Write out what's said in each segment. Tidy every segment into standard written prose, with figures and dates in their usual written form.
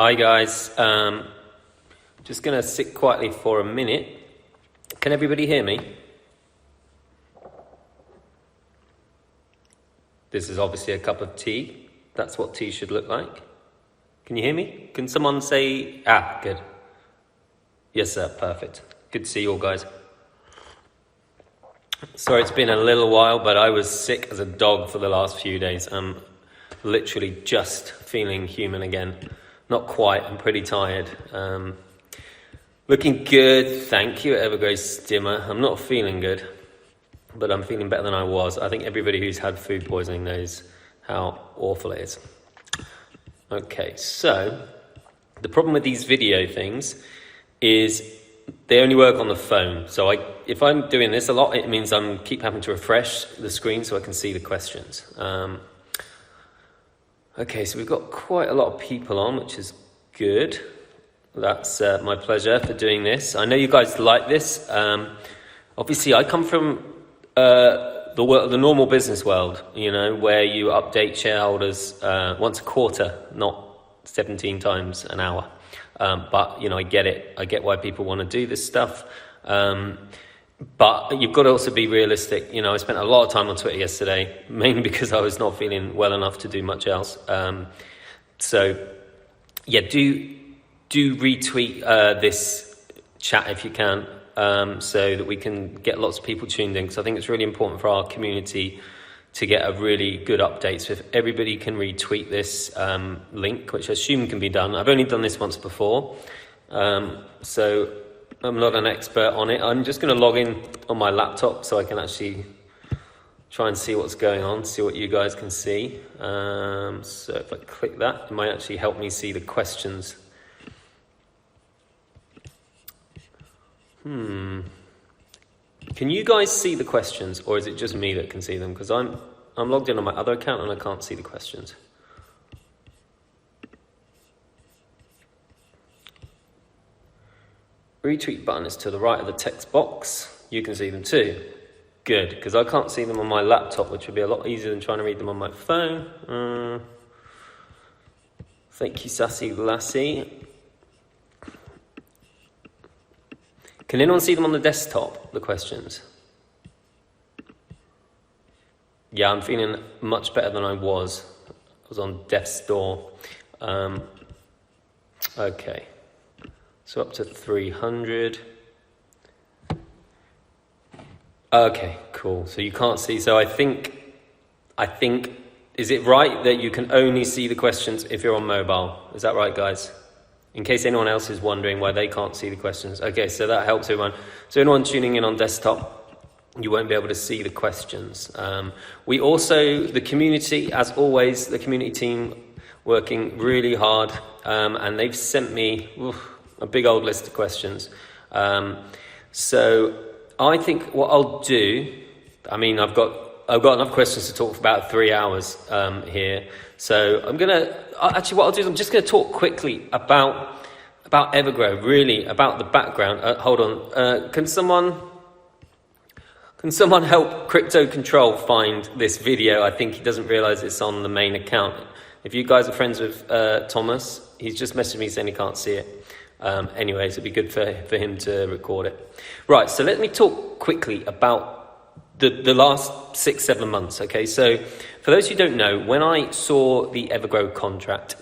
Hi guys, just gonna sit quietly for a minute. Can everybody hear me? This is obviously a cup of tea. That's what tea should look like. Can you hear me? Can someone say, good. Yes sir, perfect. Good to see you all guys. Sorry it's been a little while, but I was sick as a dog for the last few days. I'm literally just feeling human again. Not quite, I'm pretty tired. Looking good, thank you, EverGrow Stimmer. I'm not feeling good, but I'm feeling better than I was. I think everybody who's had food poisoning knows how awful it is. Okay, so the problem with these video things is they only work on the phone. So if I'm doing this a lot, it means I'm keep having to refresh the screen so I can see the questions. Okay, so we've got quite a lot of people on, which is good. That's my pleasure for doing this. I know you guys like this. Obviously, I come from the normal business world, you know, where you update shareholders once a quarter, not 17 times an hour. But, you know, I get it. I get why people want to do this stuff. But you've got to also be realistic. You know, I spent a lot of time on Twitter yesterday, mainly because I was not feeling well enough to do much else. So, yeah, do retweet this chat if you can, so that we can get lots of people tuned in, because I think it's really important for our community to get a really good update. So if everybody can retweet this link, which I assume can be done. I've only done this once before, so I'm not an expert on it. I'm just going to log in on my laptop so I can actually try and see what's going on, see what you guys can see. So if I click that, it might actually help me see the questions. Can you guys see the questions, or is it just me that can see them? Because I'm logged in on my other account and I can't see the questions. Retweet button is to the right of the text box. You can see them too. Good, because I can't see them on my laptop, which would be a lot easier than trying to read them on my phone. Thank you, Sassy Lassie. Can anyone see them on the desktop, the questions? Yeah, I'm feeling much better than I was. I was on death's door. Okay. So up to 300. Okay, cool. So you can't see. So I think, is it right that you can only see the questions if you're on mobile? Is that right, guys? In case anyone else is wondering why they can't see the questions. Okay, so that helps everyone. So anyone tuning in on desktop, you won't be able to see the questions. We also, the community, as always, the community team working really hard, and they've sent me a big old list of questions. So I think what I'll do, I mean, I've got enough questions to talk for about 3 hours here. So I'm actually what I'll do is I'm just gonna talk quickly about EverGrow, really about the background. Hold on, can someone help Crypto Control find this video? I think he doesn't realize it's on the main account. If you guys are friends with Thomas, he's just messaged me saying he can't see it. Anyways, it'd be good for him to record it. Right, so let me talk quickly about the last 6-7 months, okay? So for those who don't know, when I saw the EverGrow contract,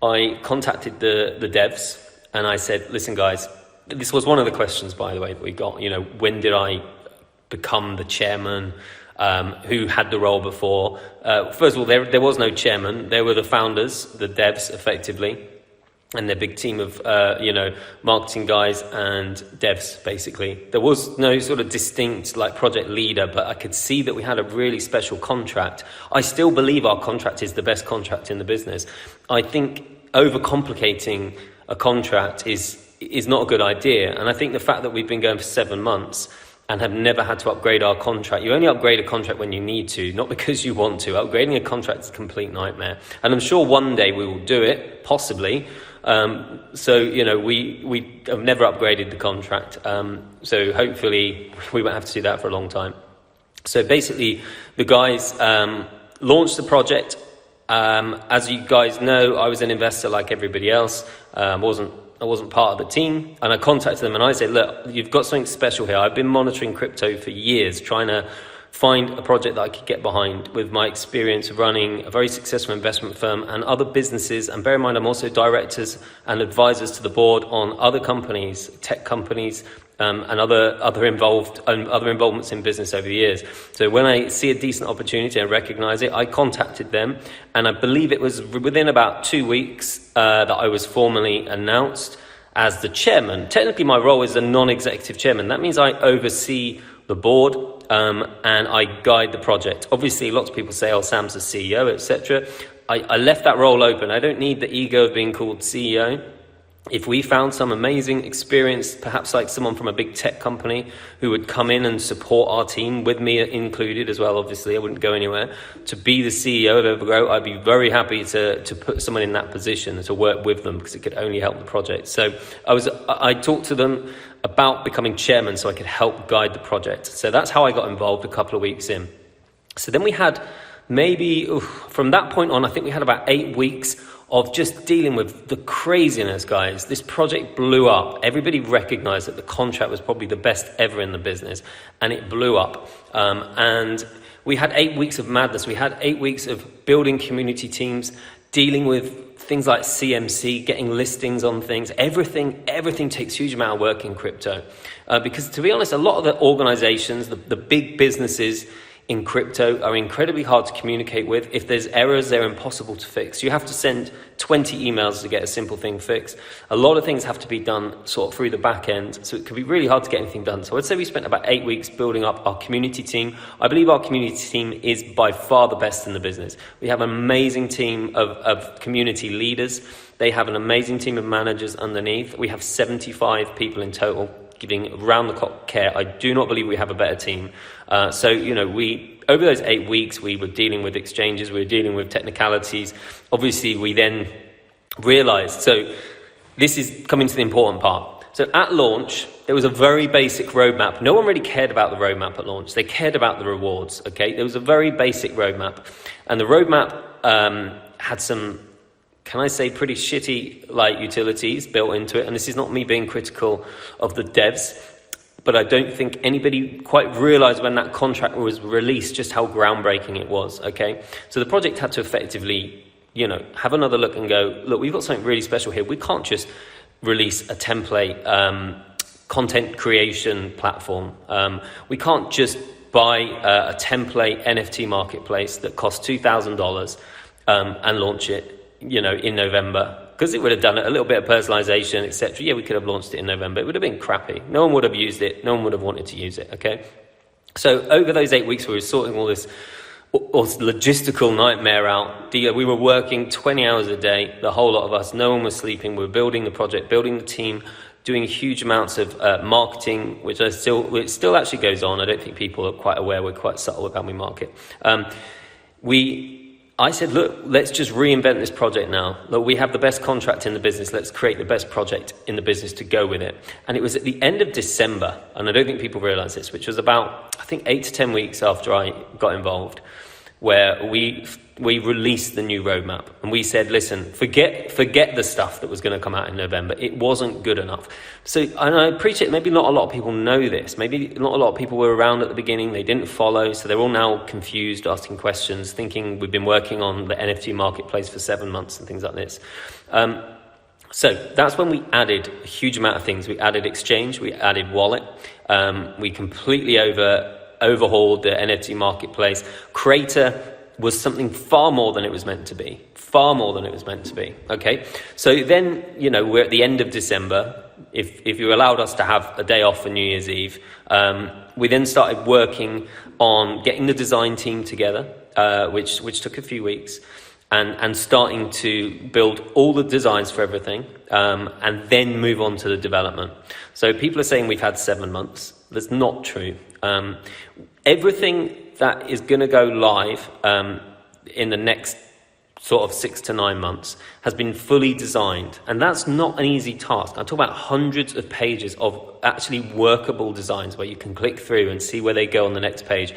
I contacted the devs and I said, listen guys, this was one of the questions, by the way, that we got, you know, when did I become the chairman? Who had the role before? First of all, there was no chairman. There were the founders, the devs, effectively, and their big team of, marketing guys and devs, basically. There was no sort of distinct, project leader, but I could see that we had a really special contract. I still believe our contract is the best contract in the business. I think overcomplicating a contract is not a good idea. And I think the fact that we've been going for 7 months and have never had to upgrade our contract. You only upgrade a contract when you need to, not because you want to. Upgrading a contract is a complete nightmare. And I'm sure one day we will do it, possibly. So, you know, we have never upgraded the contract. So hopefully we won't have to do that for a long time. So basically the guys launched the project As you guys know, I was an investor like everybody else. I wasn't part of the team, and I contacted them and I said, look, you've got something special here. I've been monitoring crypto for years, trying to find a project that I could get behind with my experience of running a very successful investment firm and other businesses. And bear in mind, I'm also directors and advisors to the board on other companies, tech companies, and other involvements in business over the years. So when I see a decent opportunity and recognize it, I contacted them, and I believe it was within about 2 weeks that I was formally announced as the chairman. Technically, my role is a non-executive chairman. That means I oversee the board and I guide the project. Obviously, lots of people say, oh, Sam's the CEO, etc. I left that role open. I don't need the ego of being called CEO. If we found some amazing experience, perhaps like someone from a big tech company who would come in and support our team, with me included as well, obviously, I wouldn't go anywhere, to be the CEO of EverGrow, I'd be very happy to put someone in that position and to work with them, because it could only help the project. So I talked to them about becoming chairman so I could help guide the project. So that's how I got involved a couple of weeks in. So then we had from that point on, I think we had about 8 weeks of just dealing with the craziness, guys. This project blew up. Everybody recognized that the contract was probably the best ever in the business, and it blew up. And we had 8 weeks of madness. We had 8 weeks of building community teams, dealing with things like CMC, getting listings on things. Everything takes a huge amount of work in crypto. Because to be honest, a lot of the organizations, the big businesses in crypto are incredibly hard to communicate with. If there's errors, they're impossible to fix. You have to send 20 emails to get a simple thing fixed. A lot of things have to be done sort of through the back end, so it can be really hard to get anything done. So I'd say we spent about 8 weeks building up our community team. I believe our community team is by far the best in the business. We have an amazing team of community leaders. They have an amazing team of managers underneath. We have 75 people in total, giving round-the-clock care. I do not believe we have a better team. So, over those 8 weeks, we were dealing with exchanges, we were dealing with technicalities. Obviously, we then realized, so this is coming to the important part. So at launch, there was a very basic roadmap. No one really cared about the roadmap at launch. They cared about the rewards, okay? There was a very basic roadmap. And the roadmap had some, can I say, pretty shitty utilities built into it. And this is not me being critical of the devs, but I don't think anybody quite realized when that contract was released just how groundbreaking it was, okay? So the project had to effectively, have another look and go, look, we've got something really special here. We can't just release a template content creation platform. We can't just buy a template NFT marketplace that costs $2,000 and launch it, in November, because it would have done a little bit of personalization, etc. Yeah, we could have launched it in November. It would have been crappy. No one would have used it. No one would have wanted to use it, okay? So over those 8 weeks, we were sorting all this logistical nightmare out. We were working 20 hours a day, the whole lot of us. No one was sleeping. We were building the project, building the team, doing huge amounts of marketing, which still actually goes on. I don't think people are quite aware. We're quite subtle with how we market. I said, look, let's just reinvent this project now. Look, we have the best contract in the business. Let's create the best project in the business to go with it. And it was at the end of December, and I don't think people realize this, which was about, I think, 8 to 10 weeks after I got involved, where we released the new roadmap. And we said, listen, forget the stuff that was going to come out in November. It wasn't good enough. So, and I appreciate maybe not a lot of people know this. Maybe not a lot of people were around at the beginning. They didn't follow. So they're all now confused, asking questions, thinking we've been working on the NFT marketplace for 7 months and things like this. So that's when we added a huge amount of things. We added exchange. We added wallet. We completely overhauled the NFT marketplace. Creator was something far more than it was meant to be. Far more than it was meant to be, okay? So then, we're at the end of December. If you allowed us to have a day off for New Year's Eve, we then started working on getting the design team together, which took a few weeks, and starting to build all the designs for everything, and then move on to the development. So people are saying we've had 7 months. That's not true. Everything that is going to go live in the next sort of 6 to 9 months has been fully designed, and that's not an easy task. I'm talking about hundreds of pages of actually workable designs where you can click through and see where they go on the next page,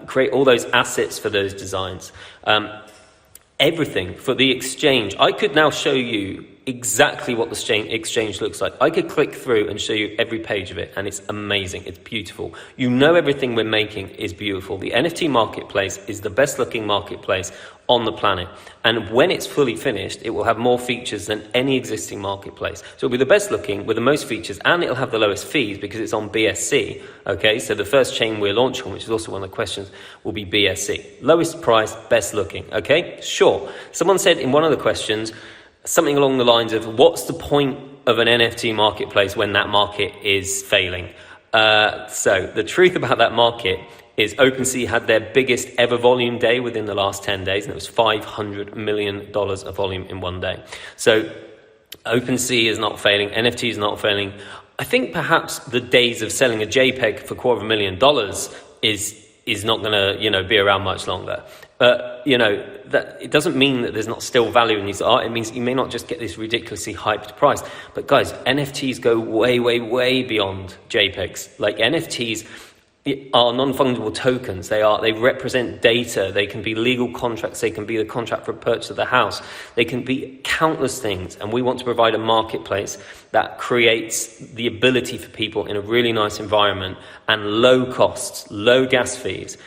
create all those assets for those designs. everything for the exchange. I could now show you exactly what the exchange looks like. I could click through and show you every page of it, and it's amazing. It's beautiful. You know, everything we're making is beautiful. The NFT marketplace is the best looking marketplace on the planet, and when it's fully finished, it will have more features than any existing marketplace. So it'll be the best looking with the most features, and it'll have the lowest fees because it's on BSC. Okay, so the first chain we're launching on, which is also one of the questions, will be BSC. Lowest price, best looking. Okay, sure. Someone said in one of the questions something along the lines of, what's the point of an NFT marketplace when that market is failing? So the truth about that market is OpenSea had their biggest ever volume day within the last 10 days, and it was $500 million of volume in one day. So OpenSea is not failing, NFT is not failing. I think perhaps the days of selling a JPEG for $250,000 is not going to, be around much longer. But, that it doesn't mean that there's not still value in these art. It means you may not just get this ridiculously hyped price. But guys, NFTs go way, way, way beyond JPEGs. Like, NFTs are non-fungible tokens. They represent data. They can be legal contracts. They can be the contract for a purchase of the house. They can be countless things. And we want to provide a marketplace that creates the ability for people in a really nice environment and low costs, low gas fees,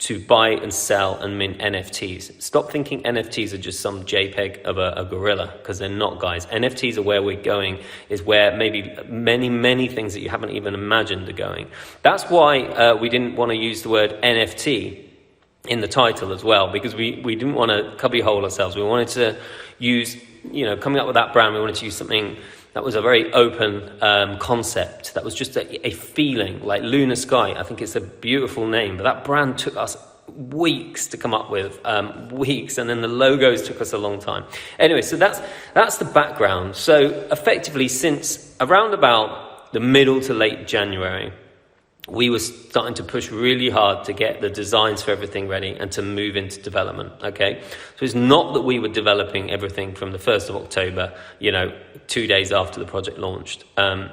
to buy and sell and mint NFTs. Stop thinking NFTs are just some JPEG of a gorilla, because they're not, guys. NFTs are where we're going, is where maybe many, many things that you haven't even imagined are going. That's why we didn't want to use the word NFT in the title as well, because we didn't want to cubbyhole ourselves. We wanted to use, coming up with that brand, we wanted to use something that was a very open concept, that was just a feeling, like Lunar Sky. I think it's a beautiful name, but that brand took us weeks to come up with, weeks, and then the logos took us a long time. Anyway, so that's the background. So effectively, since around about the middle to late January, we were starting to push really hard to get the designs for everything ready and to move into development, okay? So it's not that we were developing everything from the 1st of October, 2 days after the project launched. And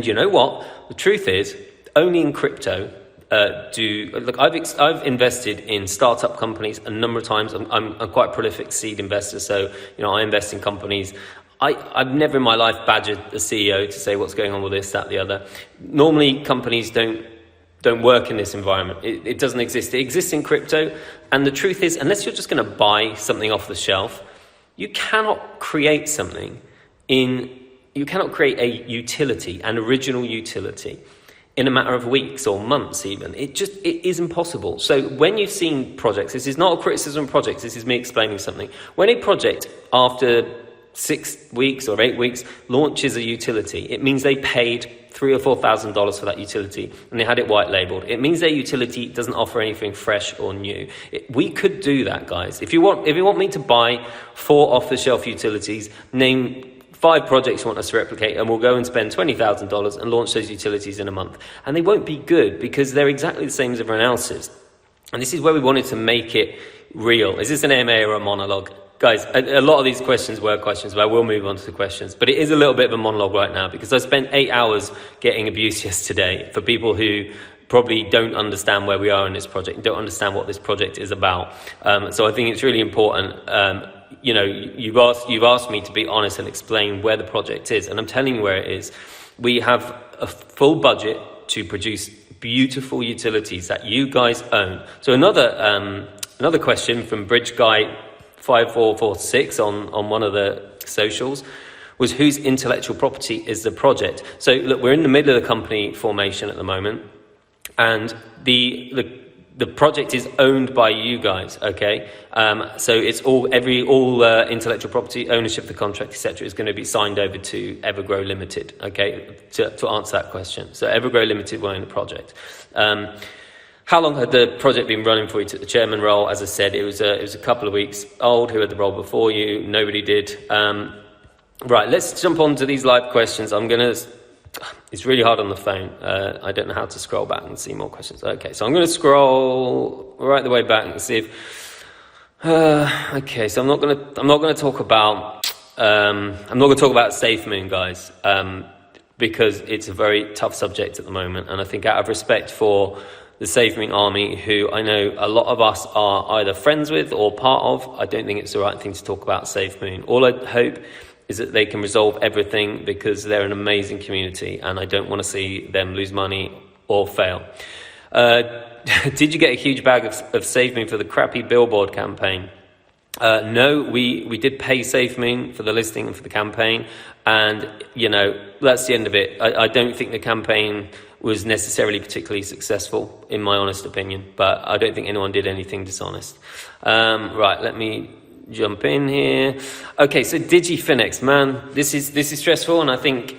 you know what? The truth is, only in crypto I've invested in startup companies a number of times. I'm quite a prolific seed investor, so, I invest in companies. I've never in my life badgered the CEO to say what's going on with this, that, the other. Normally, companies don't work in this environment. It doesn't exist. It exists in crypto. And the truth is, unless you're just going to buy something off the shelf, you cannot create you cannot create a utility, an original utility, in a matter of weeks or months even. It is impossible. So when you've seen projects, this is not a criticism of projects, this is me explaining something. When a project, after 6 weeks or 8 weeks, launches a utility, it means they paid $3,000 or $4,000 for that utility, and they had it white labeled. It means their utility doesn't offer anything fresh or new. We could do that, guys. If you want me to buy 4 off-the-shelf utilities, name 5 projects you want us to replicate, and we'll go and spend $20,000 and launch those utilities in a month. And they won't be good because they're exactly the same as everyone else's. And this is where we wanted to make it real. Is this an AMA or a monologue? Guys, a lot of these questions were questions, but I will move on to the questions. But it is a little bit of a monologue right now because I spent 8 hours getting abuse yesterday for people who probably don't understand where we are in this project, don't understand what this project is about. So I think it's really important. You've asked me to be honest and explain where the project is, and I'm telling you where it is. We have a full budget to produce beautiful utilities that you guys own. So another question from Bridge Guy 5446 on one of the socials was, whose intellectual property is the project? So look, we're in the middle of the company formation at the moment, and the project is owned by you guys, okay? So it's all intellectual property, ownership of the contract, etc., is going to be signed over to EverGrow Limited, okay? To answer that question, so EverGrow Limited will own the project. How long had the project been running for? You took the chairman role. As I said, it was a couple of weeks old. Who had the role before you? Nobody did. Right, let's jump on to these live questions. It's really hard on the phone. I don't know how to scroll back and see more questions. Okay, so I'm going to scroll right the way back and see if. Okay, so I'm not going to talk about SafeMoon, guys, because it's a very tough subject at the moment, and I think out of respect for the SafeMoon army, who I know a lot of us are either friends with or part of. I don't think it's the right thing to talk about SafeMoon. All I hope is that they can resolve everything, because they're an amazing community and I don't want to see them lose money or fail. Did you get a huge bag of SafeMoon for the crappy billboard campaign? No, we did pay SafeMoon for the listing and for the campaign, and that's the end of it. I don't think the campaign was necessarily particularly successful, in my honest opinion, but I don't think anyone did anything dishonest. Right, let me jump in here. Okay, so DigiFinex, man, this is stressful, and I think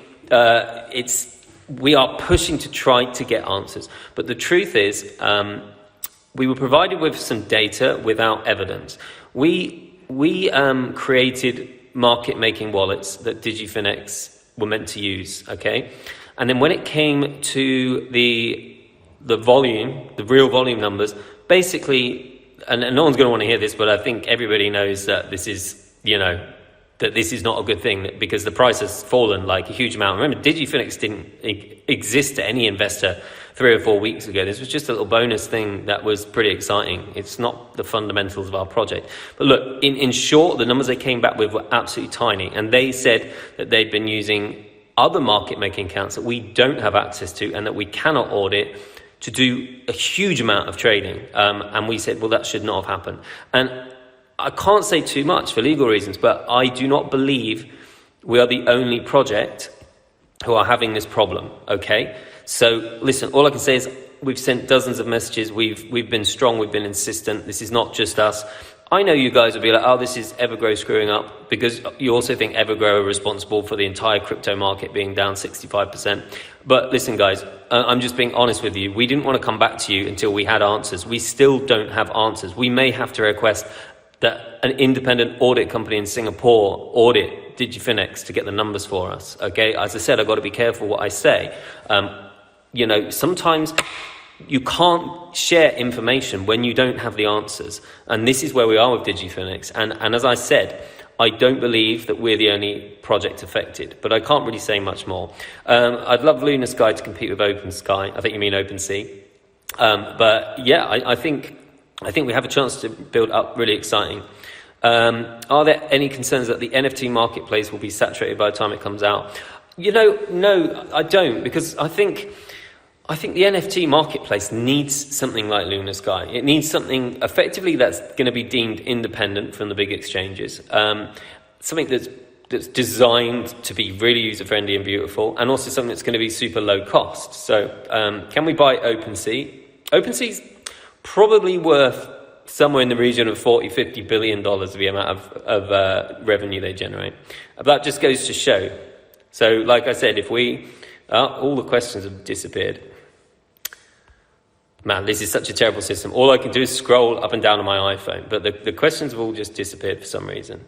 we are pushing to try to get answers. But the truth is, we were provided with some data without evidence. We created market-making wallets that DigiFinex were meant to use, okay? And then when it came to the volume, the real volume numbers, basically, and no one's going to want to hear this, but I think everybody knows that this is, that this is not a good thing, because the price has fallen like a huge amount. Remember, DigiFinex didn't exist to any investor 3 or 4 weeks ago. This was just a little bonus thing that was pretty exciting. It's not the fundamentals of our project. But look, in short, the numbers they came back with were absolutely tiny. And they said that they'd been using other market-making accounts that we don't have access to and that we cannot audit to do a huge amount of trading. And we said, well, that should not have happened. And I can't say too much for legal reasons, but I do not believe we are the only project who are having this problem, okay? So listen, all I can say is we've sent dozens of messages. We've been strong, we've been insistent. This is not just us. I know you guys will be like, oh, this is EverGrow screwing up, because you also think EverGrow are responsible for the entire crypto market being down 65%. But listen, guys, I'm just being honest with you. We didn't want to come back to you until we had answers. We still don't have answers. We may have to request that an independent audit company in Singapore audit DigiFinex to get the numbers for us, okay? As I said, I've got to be careful what I say. Sometimes you can't share information when you don't have the answers. And this is where we are with DigiFinex. And as I said, I don't believe that we're the only project affected, but I can't really say much more. I'd love Lunar Sky to compete with OpenSky. I think you mean OpenSea. But yeah, I think we have a chance to build up really exciting. Are there any concerns that the NFT marketplace will be saturated by the time it comes out? No, I don't, because I think the NFT marketplace needs something like Lunar Sky. It needs something effectively that's going to be deemed independent from the big exchanges. Something that's designed to be really user-friendly and beautiful, and also something that's going to be super low cost. So can we buy OpenSea? OpenSea's probably worth somewhere in the region of $40-50 billion of the amount of revenue they generate. That just goes to show. So like I said, if we... all the questions have disappeared. Man, this is such a terrible system. All I can do is scroll up and down on my iPhone, but the questions have all just disappeared for some reason.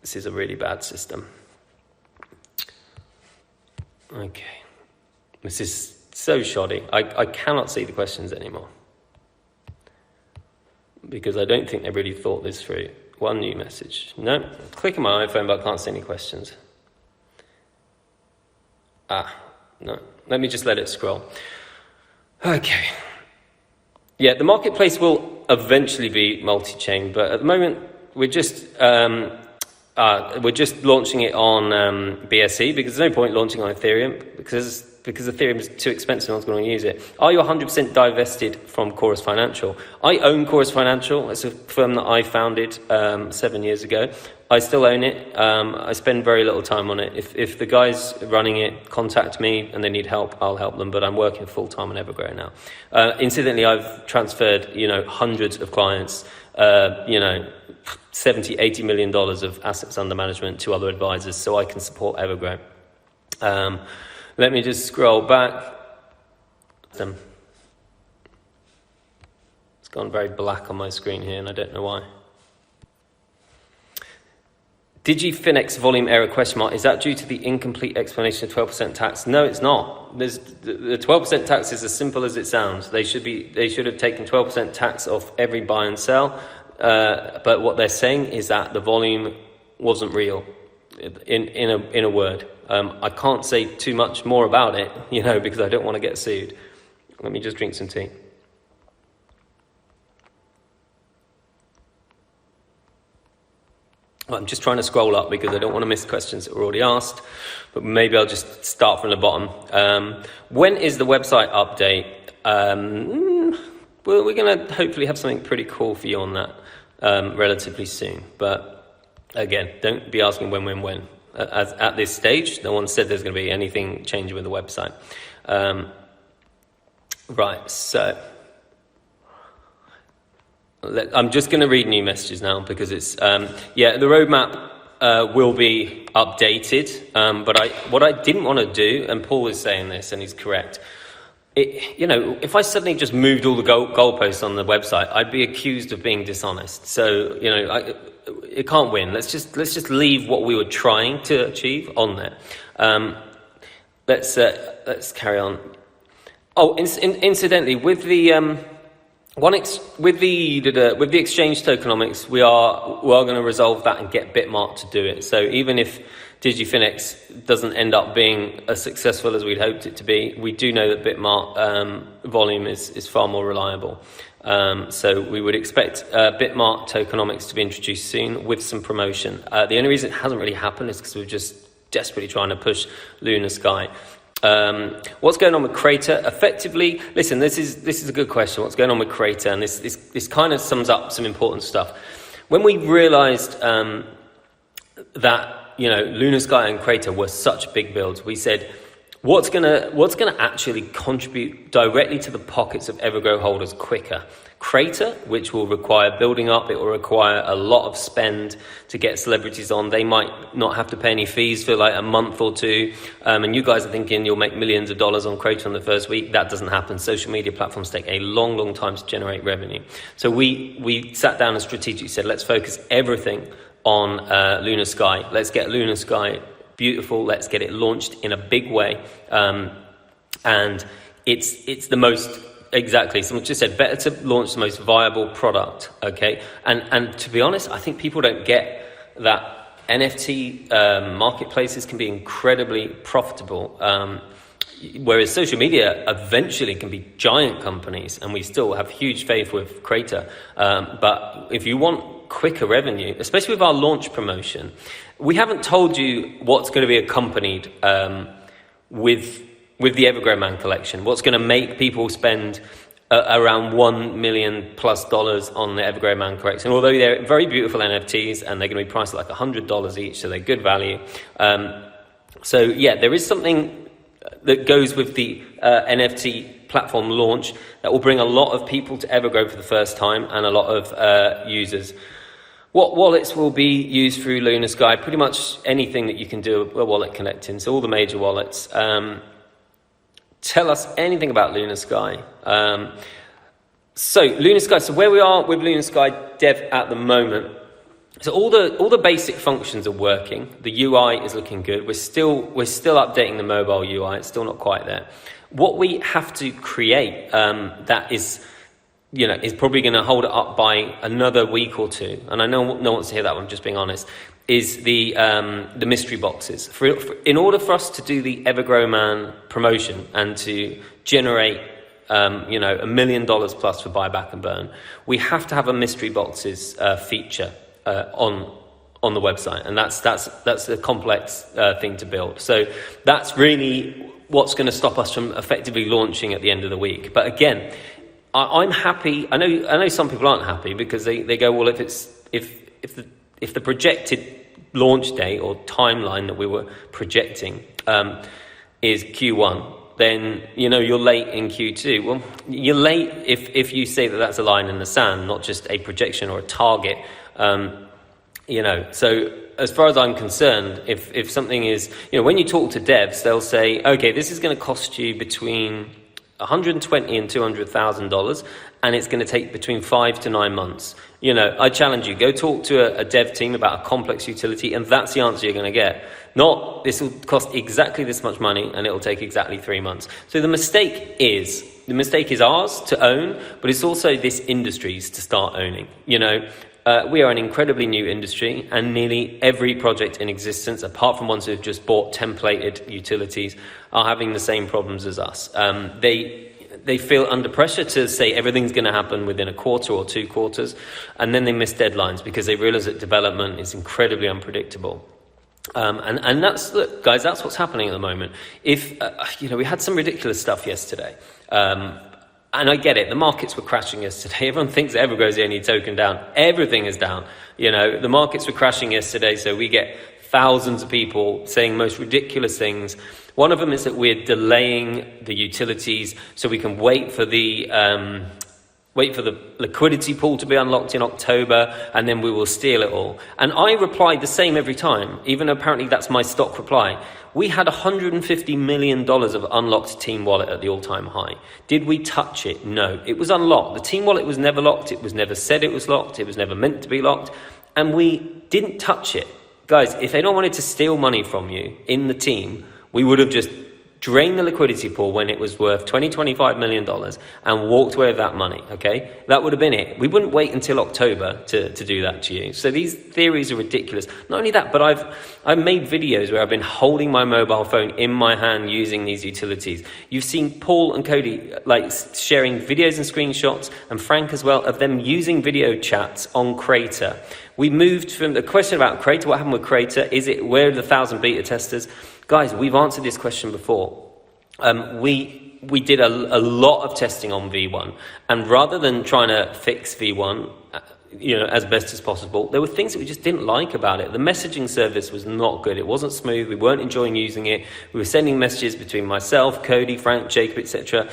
This is a really bad system. Okay. This is so shoddy. I cannot see the questions anymore, because I don't think they really thought this through. One new message. No, clicking my iPhone, but I can't see any questions. No. Let me just let it scroll. Okay. Yeah, the marketplace will eventually be multi-chain, but at the moment we're just launching it on BSC, because there's no point launching on Ethereum, because Ethereum is too expensive, no one's going to use it. Are you 100% divested from Chorus Financial? I own Chorus Financial. It's a firm that I founded 7 years ago. I still own it. I spend very little time on it. If the guys running it contact me and they need help, I'll help them, but I'm working full-time on EverGrow now. Incidentally, I've transferred, hundreds of clients, $70-80 million of assets under management to other advisors, so I can support EverGrow. Let me just scroll back. It's gone very black on my screen here, and I don't know why. DigiFinex volume error ? Is that due to the incomplete explanation of 12% tax? No, it's not. The 12% tax is as simple as it sounds. They should have taken 12% tax off every buy and sell. But what they're saying is that the volume wasn't real. In a word, I can't say too much more about it, because I don't want to get sued. Let me just drink some tea. Well, I'm just trying to scroll up because I don't want to miss questions that were already asked, but maybe I'll just start from the bottom. When is the website update? Well, we're going to hopefully have something pretty cool for you on that relatively soon. But again, don't be asking when. At this stage, no one said there's going to be anything changing with the website. Right, so I'm just going to read new messages now because it's, the roadmap will be updated, but what I didn't want to do, and Paul is saying this and he's correct, if I suddenly just moved all the goalposts on the website, I'd be accused of being dishonest. So, it can't win. Let's just leave what we were trying to achieve on there. Let's carry on. Oh, incidentally, with the with the exchange tokenomics, we are going to resolve that and get Bitmart to do it. So even if DigiFinex doesn't end up being as successful as we'd hoped it to be, we do know that Bitmart volume is far more reliable. So we would expect Bitmart tokenomics to be introduced soon with some promotion. The only reason it hasn't really happened is because we're just desperately trying to push Lunar Sky. What's going on with Crater? Effectively, listen, this is a good question. What's going on with Crater? And this kind of sums up some important stuff. When we realized that Lunar Sky and Crater were such big builds, we said, what's gonna actually contribute directly to the pockets of EverGrow holders quicker? Crater, which will require building up, it will require a lot of spend to get celebrities on. They might not have to pay any fees for like a month or two. And you guys are thinking you'll make millions of dollars on Crater in the first week. That doesn't happen. Social media platforms take a long, long time to generate revenue. So we sat down and strategically said, let's focus everything on Lunar Sky. Let's get Lunar Sky beautiful. Let's get it launched in a big way. And it's the most, exactly, someone just said, better to launch the most viable product, okay? And to be honest, I think people don't get that NFT marketplaces can be incredibly profitable, whereas social media eventually can be giant companies, and we still have huge faith with Crater. But if you want quicker revenue, especially with our launch promotion, we haven't told you what's going to be accompanied with the EverGrow Man collection, what's going to make people spend around $1 million+ on the EverGrow Man collection. Although they're very beautiful NFTs and they're going to be priced at like $100 each, so they're good value. So yeah, there is something that goes with the NFT platform launch that will bring a lot of people to EverGrow for the first time and a lot of users. What wallets will be used through Lunar Sky? Pretty much anything that you can do a wallet connecting, so all the major wallets. Tell us anything about Lunar Sky. So Lunar Sky, so where we are with Lunar Sky dev at the moment, so all the basic functions are working. The UI is looking good. We're still updating the mobile UI. It's still not quite there. What we have to create that is probably going to hold it up by another week or two. And I know no one wants to hear that one, just being honest, is the mystery boxes. In order for us to do the EverGrow Man promotion and to generate $1 million plus for buyback and burn, we have to have a mystery boxes feature on the website, and that's a complex thing to build. So that's really what's going to stop us from effectively launching at the end of the week. But again, I'm happy. I know some people aren't happy because they go, well, if the projected launch date or timeline that we were projecting is Q1, then you're late in Q2. Well, you're late if you say that that's a line in the sand, not just a projection or a target. So as far as I'm concerned, if something is, when you talk to devs, they'll say, okay, this is going to cost you between $120,000 and $200,000, and it's going to take between 5 to 9 months. I challenge you, go talk to a dev team about a complex utility, and that's the answer you're going to get. Not, this will cost exactly this much money, and it will take exactly 3 months. So the mistake is ours to own, but it's also this industry's to start owning. We are an incredibly new industry, and nearly every project in existence, apart from ones who have just bought templated utilities, are having the same problems as us. they feel under pressure to say everything's going to happen within a quarter or 2 quarters, and then they miss deadlines because they realize that development is incredibly unpredictable. And that's, look, guys, that's what's happening at the moment. If, we had some ridiculous stuff yesterday. And I get it, the markets were crashing yesterday. Everyone thinks EverGrow is the only token down. Everything is down. The markets were crashing yesterday, so we get thousands of people saying most ridiculous things. One of them is that we're delaying the utilities so we can wait for the liquidity pool to be unlocked in October, and then we will steal it all. And I replied the same every time, even though apparently that's my stock reply. We had $150 million of unlocked Team Wallet at the all-time high. Did we touch it? No. It was unlocked. The Team Wallet was never locked. It was never said it was locked. It was never meant to be locked. And we didn't touch it. Guys, if anyone wanted to steal money from you in the team, we would have just drained the liquidity pool when it was worth $25 million and walked away with that money, okay? That would have been it. We wouldn't wait until October to do that to you. So these theories are ridiculous. Not only that, but I've made videos where I've been holding my mobile phone in my hand using these utilities. You've seen Paul and Cody sharing videos and screenshots, and Frank as well, of them using video chats on Crater. We moved from the question about Crater, what happened with Crater, where are the 1,000 beta testers? Guys, we've answered this question before. We did a lot of testing on V1, and rather than trying to fix V1, as best as possible, there were things that we just didn't like about it. The messaging service was not good. It wasn't smooth. We weren't enjoying using it. We were sending messages between myself, Cody, Frank, Jacob, etc.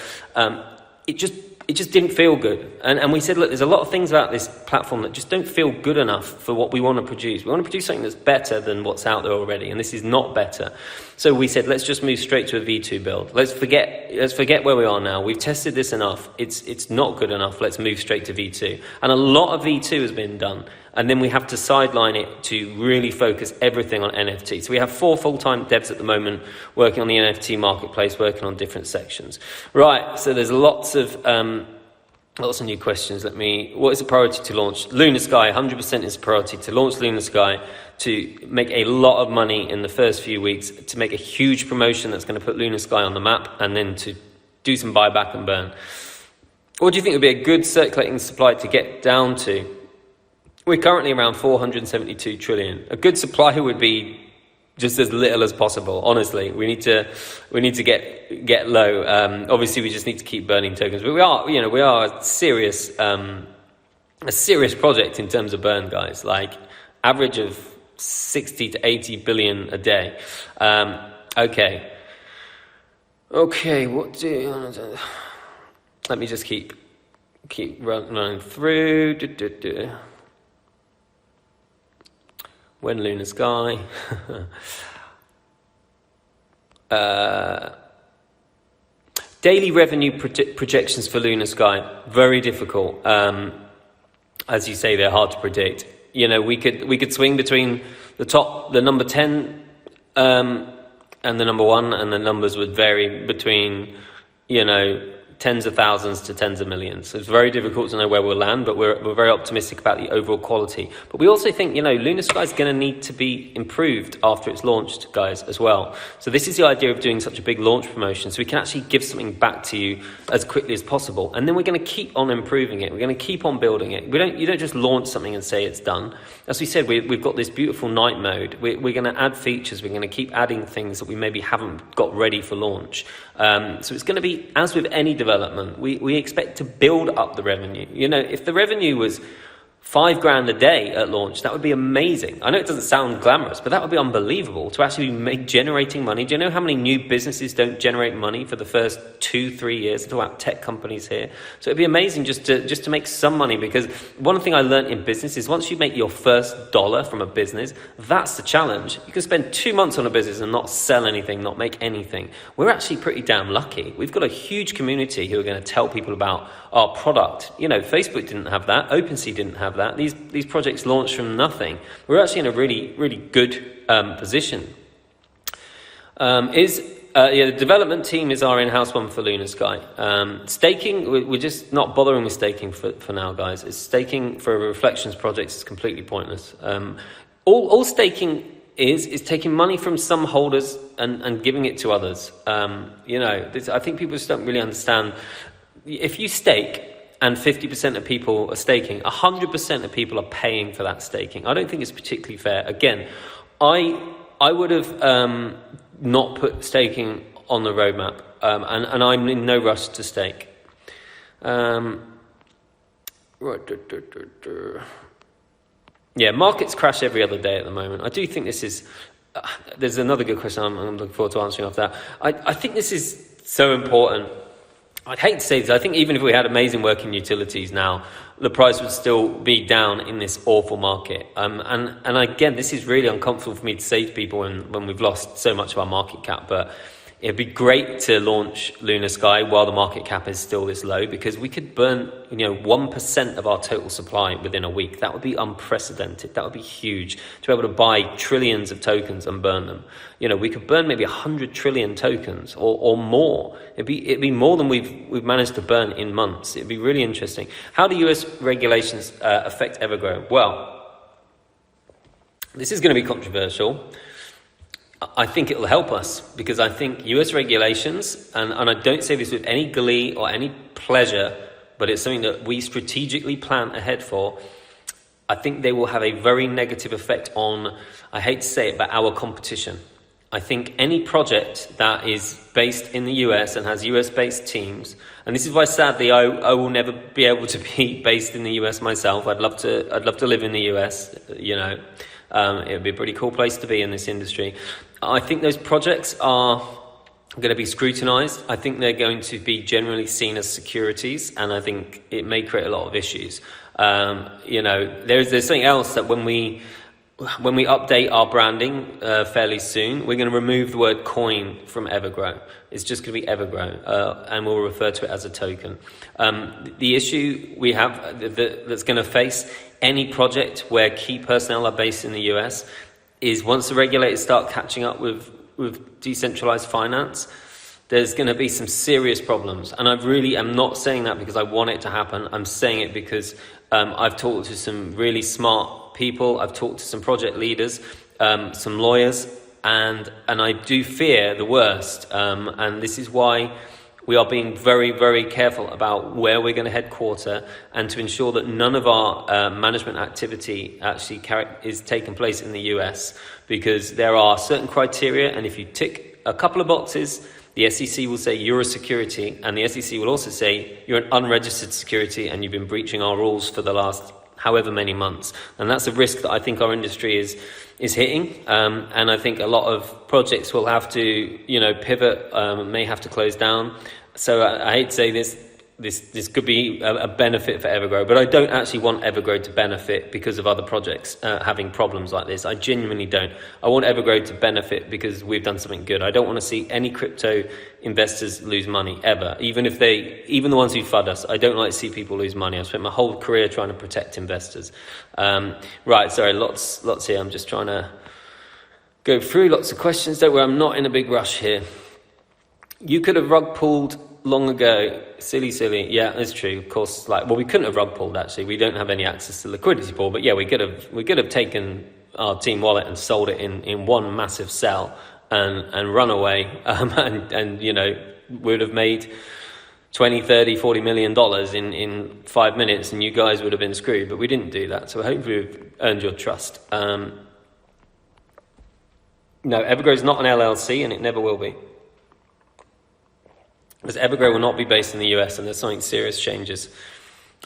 It just didn't feel good. And we said, look, there's a lot of things about this platform that just don't feel good enough for what we want to produce. We want to produce something that's better than what's out there already, and this is not better. So we said, let's just move straight to a V2 build. Let's forget where we are now. We've tested this enough. It's not good enough. Let's move straight to V2. And a lot of V2 has been done. And then we have to sideline it to really focus everything on NFT. So we have 4 full-time devs at the moment working on the NFT marketplace, working on different sections. Right, so there's lots of new questions. What is the priority to launch? Lunar Sky, 100% is a priority to launch Lunar Sky, to make a lot of money in the first few weeks, to make a huge promotion that's going to put Lunar Sky on the map, and then to do some buyback and burn. What do you think would be a good circulating supply to get down to? We're currently around 472 trillion. A good supply would be just as little as possible. Honestly, we need to get low. Obviously, we just need to keep burning tokens. But we are a serious project in terms of burn, guys. Like average of 60 to 80 billion a day. Okay. Let me just keep running through. When Lunar Sky. Daily revenue projections for Lunar Sky, very difficult. As you say, they're hard to predict. We could swing between the number 10 and the number 1, and the numbers would vary between tens of thousands to tens of millions. So it's very difficult to know where we'll land, but we're very optimistic about the overall quality. But we also think, Lunar Sky is going to need to be improved after it's launched, guys, as well. So this is the idea of doing such a big launch promotion, so we can actually give something back to you as quickly as possible. And then we're going to keep on improving it. We're going to keep on building it. You don't just launch something and say it's done. As we said, we've got this beautiful night mode. We're going to add features. We're going to keep adding things that we maybe haven't got ready for launch. So it's going to be, as with any development, we expect to build up the revenue. If the revenue was $5,000 a day at launch, that would be amazing. I know it doesn't sound glamorous, but that would be unbelievable to actually be generating money. Do you know how many new businesses don't generate money for the first 2-3 years? I'm talking about tech companies here. So it'd be amazing just to make some money, because one thing I learned in business is once you make your first dollar from a business, that's the challenge. You can spend 2 months on a business and not sell anything, not make anything. We're actually pretty damn lucky. We've got a huge community who are going to tell people about our product. Facebook didn't have that. OpenSea didn't have that. These projects launched from nothing. We're actually in a really, really good position. The development team is our in-house one for Lunar Sky. Staking, we're just not bothering with staking for now, guys. Staking for reflections projects is completely pointless. All staking is taking money from some holders and giving it to others. I think people just don't really understand if you stake and 50% of people are staking, 100% of people are paying for that staking. I don't think it's particularly fair. Again, I would have not put staking on the roadmap, and I'm in no rush to stake. Yeah, markets crash every other day at the moment. I do think this is... there's another good question I'm looking forward to answering after that. I think this is so important. I'd hate to say this. I think even if we had amazing working utilities now, the price would still be down in this awful market. And again, this is really uncomfortable for me to say to people when we've lost so much of our market cap, but it'd be great to launch Lunar Sky while the market cap is still this low, because we could burn 1% of our total supply within a week. That would be unprecedented. That would be huge, to be able to buy trillions of tokens and burn them. We could burn maybe 100 trillion tokens or more. It'd be more than we've managed to burn in months. It'd be really interesting. How do US regulations affect EverGrow? Well, this is going to be controversial. I think it'll help us, because I think US regulations, and I don't say this with any glee or any pleasure, but it's something that we strategically plan ahead for. I think they will have a very negative effect on, I hate to say it, but our competition. I think any project that is based in the US and has US-based teams, and this is why sadly I will never be able to be based in the US myself. I'd love to live in the US, it would be a pretty cool place to be in this industry. I think those projects are going to be scrutinized. I think they're going to be generally seen as securities, and I think it may create a lot of issues. There's something else that when we update our branding fairly soon, we're going to remove the word coin from EverGrow. It's just going to be EverGrow, and we'll refer to it as a token. The issue we have that's going to face any project where key personnel are based in the US is once the regulators start catching up with decentralized finance, there's going to be some serious problems. And I really am not saying that because I want it to happen. I'm saying it because I've talked to some really smart people. I've talked to some project leaders, some lawyers, and I do fear the worst. And this is why we are being very, very careful about where we're going to headquarter, and to ensure that none of our management activity actually is taking place in the US, because there are certain criteria, and if you tick a couple of boxes, the SEC will say you're a security, and the SEC will also say you're an unregistered security and you've been breaching our rules for the last however many months. And that's a risk that I think our industry is hitting, and I think a lot of projects will have to pivot, may have to close down. So I hate to say this could be a benefit for EverGrow, but I don't actually want EverGrow to benefit because of other projects having problems like this. I genuinely don't. I want EverGrow to benefit because we've done something good. I don't want to see any crypto investors lose money ever, even the ones who FUD us. I don't like to see people lose money. I've spent my whole career trying to protect investors. Right, sorry, lots here. I'm just trying to go through lots of questions. Don't worry, I'm not in a big rush here. You could have rug pulled long ago. Silly. Yeah, that's true. Of course, we couldn't have rug pulled, actually. We don't have any access to liquidity pool, but yeah, we could have taken our team wallet and sold it in one massive sell and run away, and would have made 20, 30, 40 million dollars in 5 minutes, and you guys would have been screwed, but we didn't do that. So hopefully we've earned your trust. No, EverGrow is not an LLC, and it never will be. Because EverGrow will not be based in the US, and there's something serious changes.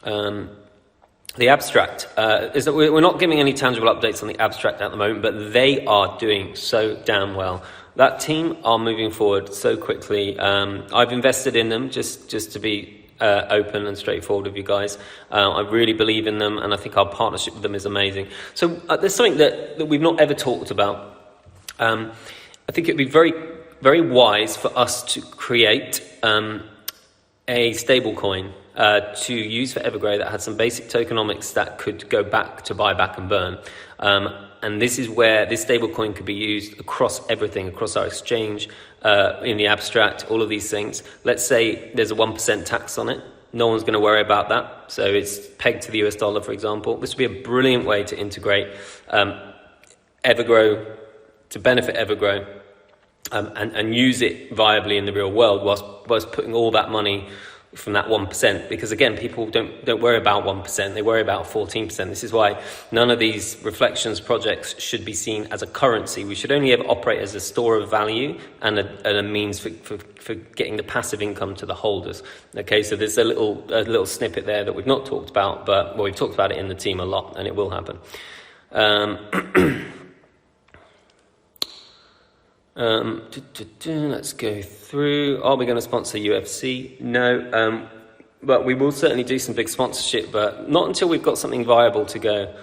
The abstract is that we're not giving any tangible updates on the abstract at the moment, but they are doing so damn well. That team are moving forward so quickly. I've invested in them just to be open and straightforward with you guys. I really believe in them, and I think our partnership with them is amazing. So there's something that we've not ever talked about. I think it'd be very, very wise for us to create a stable coin to use for EverGrow that had some basic tokenomics that could go back to buy back and burn. And this is where this stable coin could be used across everything, across our exchange, in the abstract, all of these things. Let's say there's a 1% tax on it. No one's going to worry about that. So it's pegged to the US dollar, for example. This would be a brilliant way to integrate EverGrow, to benefit EverGrow, and use it viably in the real world whilst putting all that money from that 1%, because again, people don't worry about 1%, they worry about 14%. This is why none of these reflections projects should be seen as a currency. We should only ever operate as a store of value and a means for getting the passive income to the holders. Okay, so there's a little snippet there that we've not talked about, but we've talked about it in the team a lot, and it will happen. Let's go through. Are we going to sponsor UFC? No, but we will certainly do some big sponsorship, but not until we've got something viable to go.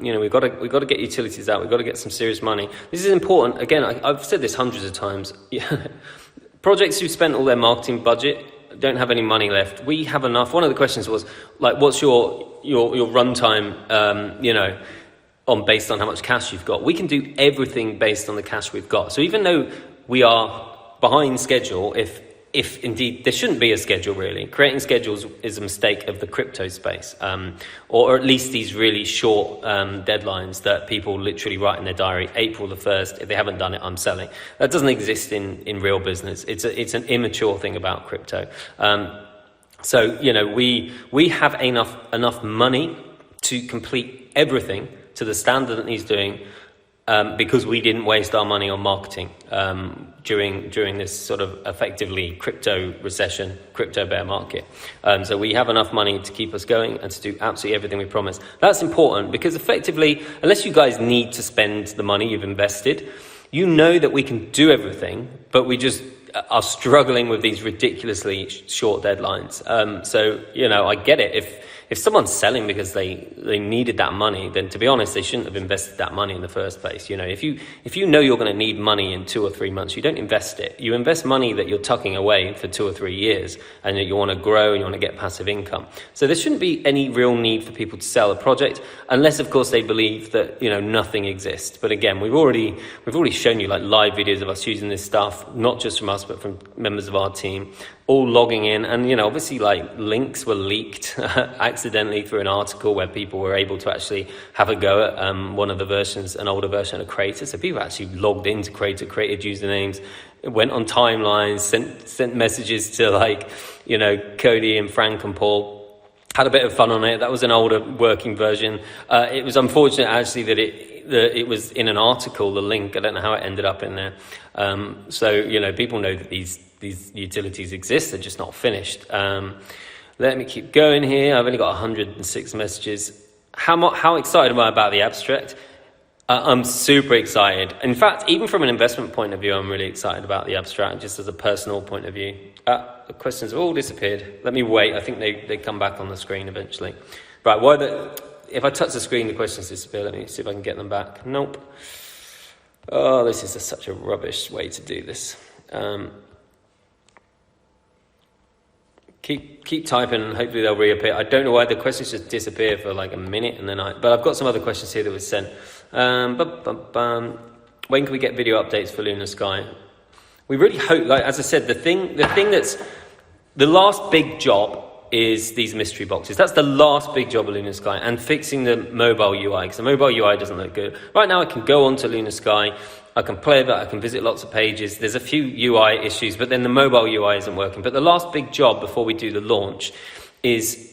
We've got to get utilities out. We've got to get some serious money. This is important. Again, I've said this hundreds of times. Projects who've spent all their marketing budget don't have any money left. We have enough. One of the questions was like, what's your runtime? Based on how much cash you've got. We can do everything based on the cash we've got. So even though we are behind schedule, if indeed there shouldn't be a schedule really, creating schedules is a mistake of the crypto space, or at least these really short deadlines that people literally write in their diary. April the 1st, if they haven't done it, I'm selling. That doesn't exist in real business. It's an immature thing about crypto. We have enough money to complete everything to the standard that he's doing, because we didn't waste our money on marketing during this sort of effectively crypto recession, crypto bear market. So we have enough money to keep us going and to do absolutely everything we promised. That's important because effectively, unless you guys need to spend the money you've invested, you know that we can do everything, but we just are struggling with these ridiculously short deadlines. I get it. If someone's selling because they needed that money, then to be honest, they shouldn't have invested that money in the first place. If you know you're going to need money in 2 or 3 months, you don't invest it. You invest money that you're tucking away for 2 or 3 years and that you want to grow and you want to get passive income. So there shouldn't be any real need for people to sell a project unless, of course, they believe that nothing exists. But again, we've already shown you like live videos of us using this stuff, not just from us but from members of our team, all logging in, and obviously like links were leaked accidentally through an article where people were able to actually have a go at one of the versions, an older version of Creator. So people actually logged into Creator, created usernames, went on timelines, sent messages to Cody and Frank and Paul. Had a bit of fun on it. That was an older working version. It was unfortunate actually that it was in an article, the link. I don't know how it ended up in there. People know that these utilities exist. They're just not finished. Let me keep going here. I've only got 106 messages. How excited am I about the abstract? I'm super excited. In fact, even from an investment point of view, I'm really excited about the abstract, just as a personal point of view. The questions have all disappeared. Let me wait. I think they come back on the screen eventually. Right, if I touch the screen, the questions disappear. Let me see if I can get them back. Nope. Oh, this is such a rubbish way to do this. Keep typing and hopefully they'll reappear. I don't know why the questions just disappear for like a minute but I've got some other questions here that were sent. When can we get video updates for Lunar Sky? We really hope, as I said, the thing that's the last big job is these mystery boxes. That's the last big job of Lunar Sky, and fixing the mobile UI, because the mobile UI doesn't look good. Right now I can go onto Lunar Sky, I can play with it, I can visit lots of pages. There's a few UI issues, but then the mobile UI isn't working. But the last big job before we do the launch is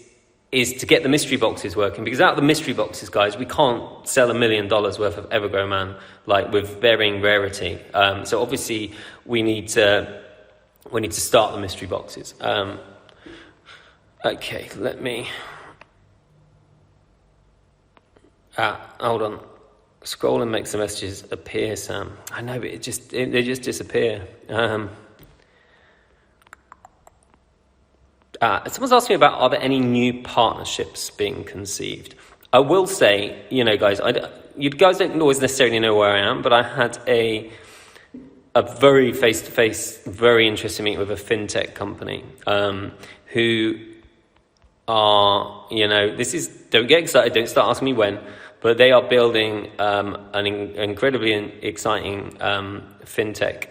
to get the mystery boxes working, because out of the mystery boxes, guys, we can't sell $1 million worth of EverGrow Man, with varying rarity. So obviously we need to start the mystery boxes. Okay, let me. Hold on. Scroll and makes the messages appear, Sam. I know, but they just disappear. Someone's asking me about, are there any new partnerships being conceived? I will say, guys, you guys don't always necessarily know where I am, but I had a very face-to-face, very interesting meeting with a fintech company who are, don't get excited, don't start asking me when, but they are building an incredibly exciting fintech.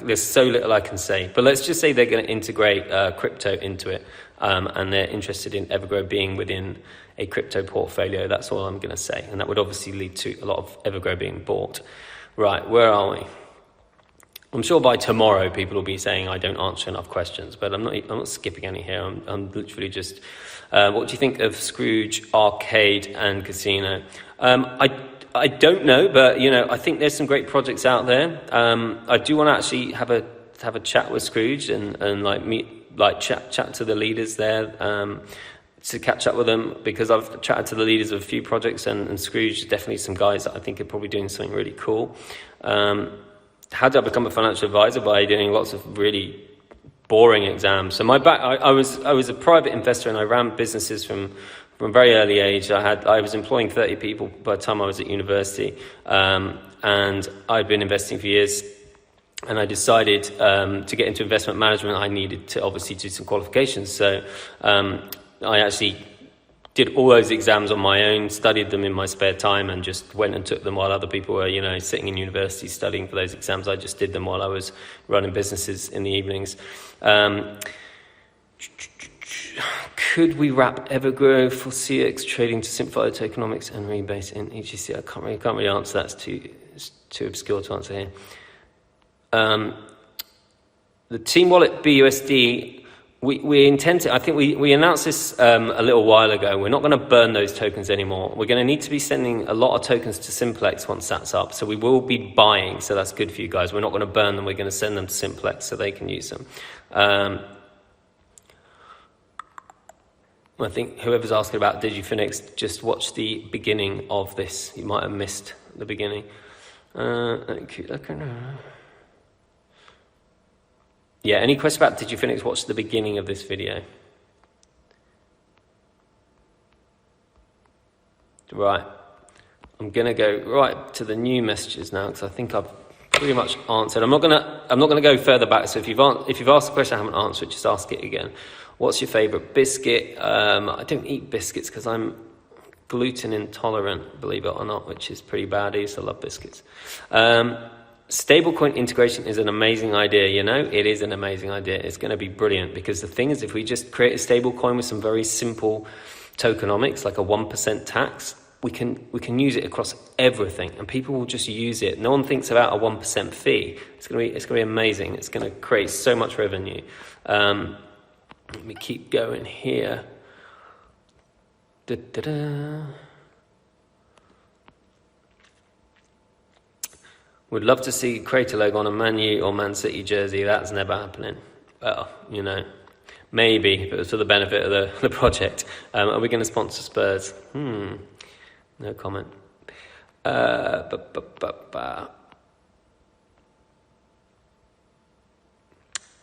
There's so little I can say, but let's just say they're going to integrate crypto into it, and they're interested in EverGrow being within a crypto portfolio. That's all I'm going to say, and that would obviously lead to a lot of EverGrow being bought. Right, where are we? I'm sure by tomorrow people will be saying I don't answer enough questions, but I'm not skipping any here. I'm literally just. What do you think of Scrooge, Arcade, and Casino? I don't know, but I think there's some great projects out there. I do want to actually have a chat with Scrooge and chat to the leaders there. To catch up with them, because I've chatted to the leaders of a few projects, and Scrooge is definitely some guys that I think are probably doing something really cool. How did I become a financial advisor? By doing lots of really boring exams. So I was a private investor, and I ran businesses from a very early age. I was employing 30 people by the time I was at university, and I'd been investing for years. And I decided to get into investment management, I needed to obviously do some qualifications. So I actually did all those exams on my own, studied them in my spare time, and just went and took them while other people were, sitting in university studying for those exams. I just did them while I was running businesses in the evenings. Could we wrap EverGrow for CX trading to simplify the tokenomics and rebase in EGC? I can't really answer that. It's too obscure to answer here. The Team Wallet BUSD. We intend to, I think we announced this a little while ago. We're not going to burn those tokens anymore. We're going to need to be sending a lot of tokens to Simplex once that's up. So we will be buying, so that's good for you guys. We're not going to burn them. We're going to send them to Simplex so they can use them. I think whoever's asking about DigiFinix, just watch the beginning of this. You might have missed the beginning. Yeah, any questions about DigiFinix, watch the beginning of this video. Right, I'm gonna go right to the new messages now, because I think I've pretty much answered. I'm not gonna go further back. So if you've asked a question I haven't answered, just ask it again. What's your favorite biscuit? I don't eat biscuits because I'm gluten intolerant, believe it or not, which is pretty bad. I used to love biscuits. Stablecoin integration is an amazing idea, it is an amazing idea. It's going to be brilliant, because the thing is, if we just create a stablecoin with some very simple tokenomics, like a 1% tax, we can use it across everything, and people will just use it. No one thinks about a 1% fee. It's going to be amazing. It's going to create so much revenue. Let me keep going here. Would love to see Crater logo on a Man U or Man City jersey. That's never happening. Well, maybe if it was for the benefit of the project. Are we going to sponsor Spurs? No comment. Let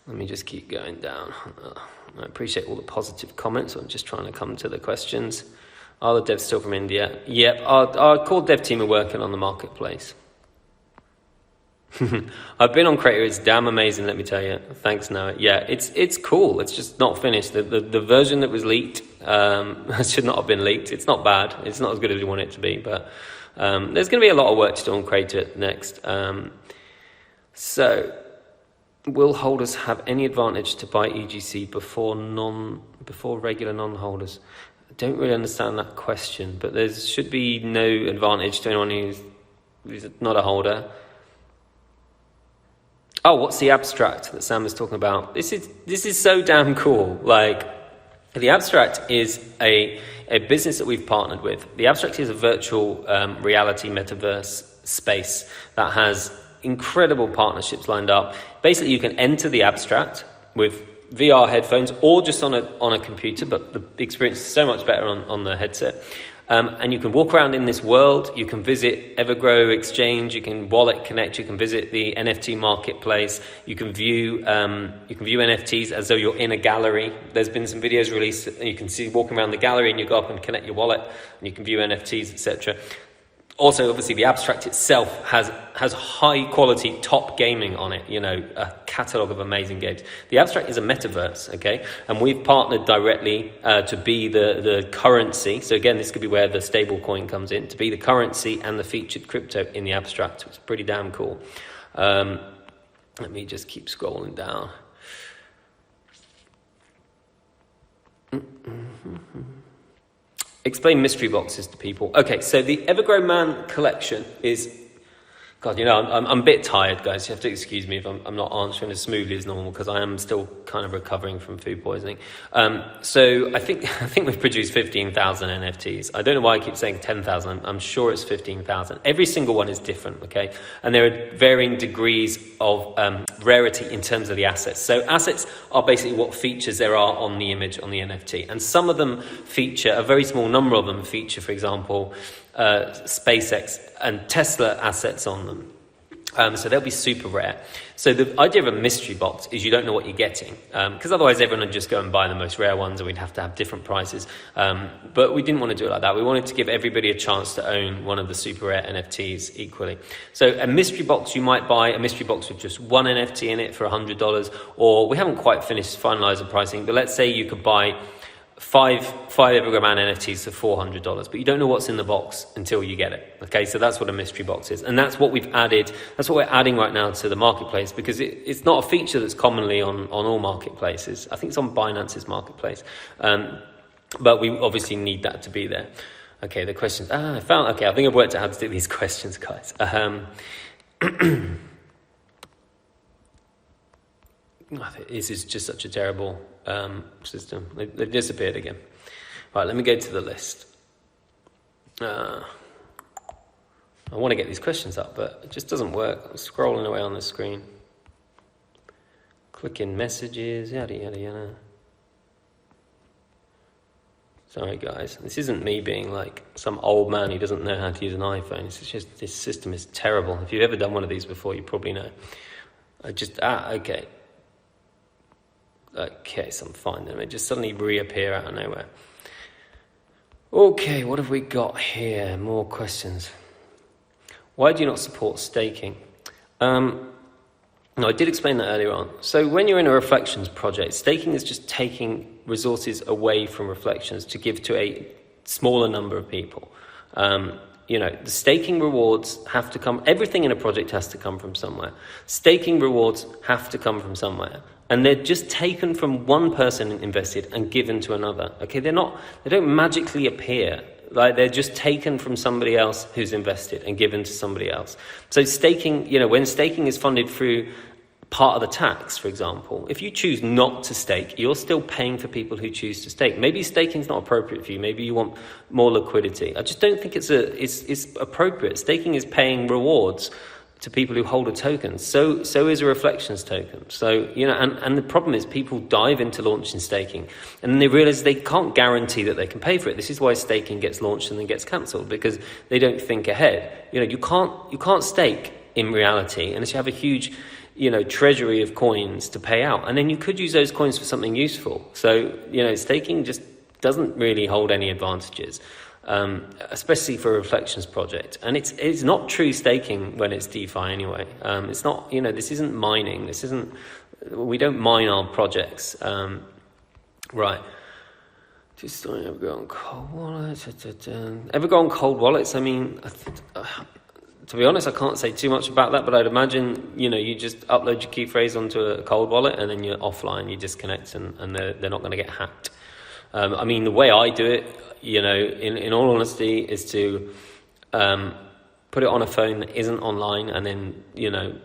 me just keep going down. I appreciate all the positive comments. I'm just trying to come to the questions. Are the devs still from India? Yep, our core dev team are working on the marketplace. I've been on Crater. It's damn amazing, let me tell you. Thanks, Noah. Yeah, it's cool. It's just not finished. The version that was leaked should not have been leaked. It's not bad. It's not as good as we want it to be, but there's going to be a lot of work to do on Crater next. So, will holders have any advantage to buy EGC before regular non-holders? I don't really understand that question, but there should be no advantage to anyone who's not a holder. Oh, what's the abstract that Sam was talking about? This is so damn cool. Like, the abstract is a business that we've partnered with. The abstract is a virtual reality metaverse space that has incredible partnerships lined up. Basically, you can enter the abstract with VR headphones or just on a computer, but the experience is so much better on the headset. And you can walk around in this world. You can visit EverGrow Exchange. You can wallet connect. You can visit the NFT marketplace. You can view NFTs as though you're in a gallery. There's been some videos released, and you can see walking around the gallery, and you go up and connect your wallet, and you can view NFTs, etc. Also, obviously, the abstract itself has high quality top gaming on it, a catalogue of amazing games. The abstract is a metaverse, okay? And we've partnered directly to be the currency. So again, this could be where the stable coin comes in, to be the currency and the featured crypto in the abstract. It's pretty damn cool. Let me just keep scrolling down. Explain mystery boxes to people. Okay, so the EverGrow Man collection is God, I'm a bit tired, guys. You have to excuse me if I'm not answering as smoothly as normal, because I am still kind of recovering from food poisoning. So I think we've produced 15,000 NFTs. I don't know why I keep saying 10,000. I'm sure it's 15,000. Every single one is different, okay? And there are varying degrees of rarity in terms of the assets. So assets are basically what features there are on the image on the NFT, and some of them feature, a very small number of them feature, for example, SpaceX and Tesla assets on them. So they'll be super rare. So the idea of a mystery box is you don't know what you're getting, because otherwise everyone would just go and buy the most rare ones and we'd have to have different prices. But we didn't want to do it like that. We wanted to give everybody a chance to own one of the super rare NFTs equally. So a mystery box, you might buy a mystery box with just one NFT in it for $100, or we haven't quite finalized the pricing, but let's say you could buy five EverGrow Man NFTs for $400, but you don't know what's in the box until you get it. Okay, so that's what a mystery box is, and that's what we've added. That's what we're adding right now to the marketplace, because it's not a feature that's commonly on all marketplaces. I think it's on Binance's marketplace, but we obviously need that to be there. Okay, the questions. I think I've worked out how to do these questions, guys. This is just such a terrible system. They've disappeared again. Right, let me go to the list. I want to get these questions up, but it just doesn't work. I'm scrolling away on the screen. Clicking messages, yada, yada, yada. Sorry, guys. This isn't me being like some old man who doesn't know how to use an iPhone. It's just, this system is terrible. If you've ever done one of these before, you probably know. Okay. Okay, so I'm fine then. They just suddenly reappear out of nowhere. Okay, what have we got here? More questions. Why do you not support staking? No, I did explain that earlier on. So when you're in a reflections project, staking is just taking resources away from reflections to give to a smaller number of people. The staking rewards have to come, everything in a project has to come from somewhere. Staking rewards have to come from somewhere. And they're just taken from one person invested and given to another. Okay, they don't magically appear. Like, they're just taken from somebody else who's invested and given to somebody else. So staking, when staking is funded through part of the tax, for example, if you choose not to stake, you're still paying for people who choose to stake. Maybe staking's not appropriate for you. Maybe you want more liquidity. I just don't think it's appropriate. Staking is paying rewards to people who hold a token. So is a reflections token. So, and the problem is people dive into launching staking and then they realize they can't guarantee that they can pay for it. This is why staking gets launched and then gets cancelled, because they don't think ahead. You can't stake in reality unless you have a huge, treasury of coins to pay out. And then you could use those coins for something useful. So, staking just doesn't really hold any advantages. Especially for a reflections project, and it's not true staking when it's DeFi anyway. It's not, this isn't mining. We don't mine our projects. Right. Just starting EverGrow on cold wallets. EverGrow on cold wallets. I mean, to be honest, I can't say too much about that, but I'd imagine, you just upload your key phrase onto a cold wallet and then you're offline, you disconnect, and they're not going to get hacked. The way I do it, in all honesty, is to put it on a phone that isn't online, and then,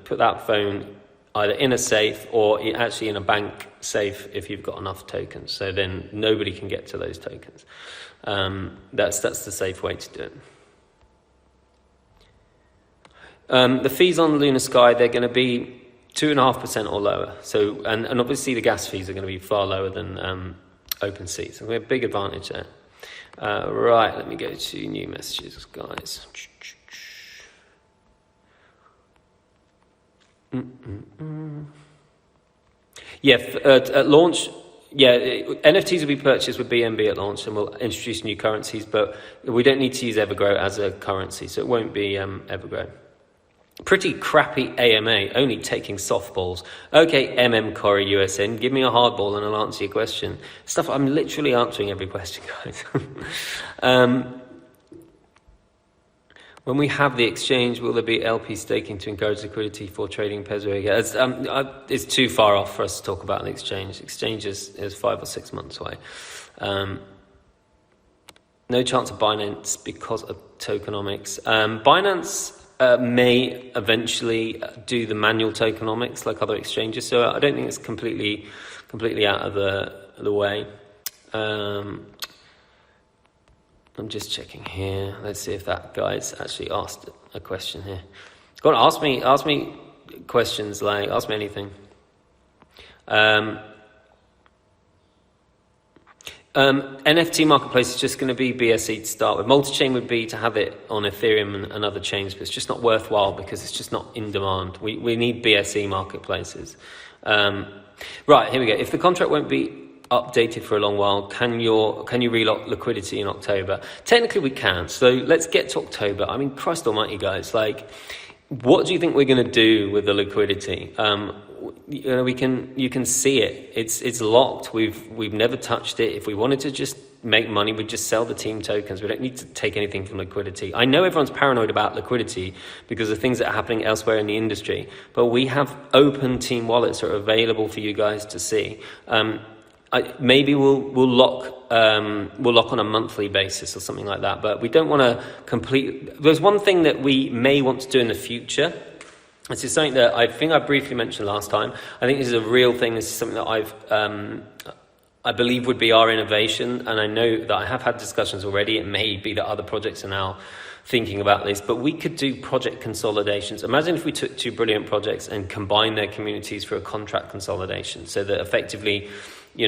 put that phone either in a safe or actually in a bank safe if you've got enough tokens. So then nobody can get to those tokens. That's the safe way to do it. The fees on Lunar Sky, they're going to be 2.5% or lower. So, and obviously the gas fees are going to be far lower than OpenSea. So we have a big advantage there. Right, let me go to new messages, guys. Yeah, at launch, NFTs will be purchased with BNB at launch, and we'll introduce new currencies, but we don't need to use EverGrow as a currency, so it won't be EverGrow. Pretty crappy AMA, only taking softballs. Okay, Corey USN, give me a hardball and I'll answer your question. I'm literally answering every question, guys. When we have the exchange, will there be LP staking to encourage liquidity for trading Peso? It's too far off for us to talk about an exchange. Exchange is 5 or 6 months away. No chance of Binance because of tokenomics. Binance may eventually do the manual tokenomics like other exchanges. So I don't think it's completely out of the way. I'm just checking here. Let's see if that guy's actually asked a question here. Go on, ask me questions, like ask me anything. NFT marketplace is just going to be BSC to start with. Multi-chain would be to have it on Ethereum and other chains, but it's just not worthwhile because it's just not in demand. We need BSC marketplaces. Right, here we go. If the contract won't be updated for a long while, can you relock liquidity in October? Technically we can. So let's get to October. I mean, Christ almighty, guys, like, what do you think we're going to do with the liquidity? You can see it. It's locked. We've never touched it. If we wanted to just make money, we'd just sell the team tokens. We don't need to take anything from liquidity. I know everyone's paranoid about liquidity because of things that are happening elsewhere in the industry, but we have open team wallets that are available for you guys to see. Maybe we'll lock on a monthly basis or something like that, but we don't want to complete. There's one thing that we may want to do in the future. This is something that I think I briefly mentioned last time. I think this is a real thing. This is something that I believe would be our innovation, and I know that I have had discussions already. It may be that other projects are now thinking about this, but we could do project consolidations. Imagine if we took two brilliant projects and combined their communities for a contract consolidation, so that effectively, you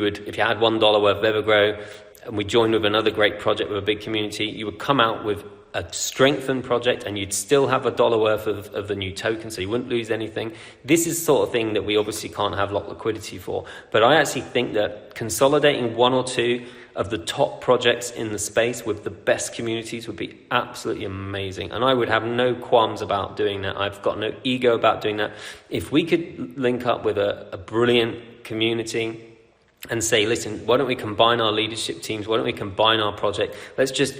would, if you had $1 worth of EverGrow and we joined with another great project with a big community, you would come out with a strengthened project and you'd still have $1 worth of the new token, so you wouldn't lose anything. This is the sort of thing that we obviously can't have locked liquidity for, but I actually think that consolidating one or two of the top projects in the space with the best communities would be absolutely amazing, and I would have no qualms about doing that. I've got no ego about doing that. If we could link up with a brilliant community and say, listen, why don't we combine our leadership teams? Why don't we combine our project? Let's just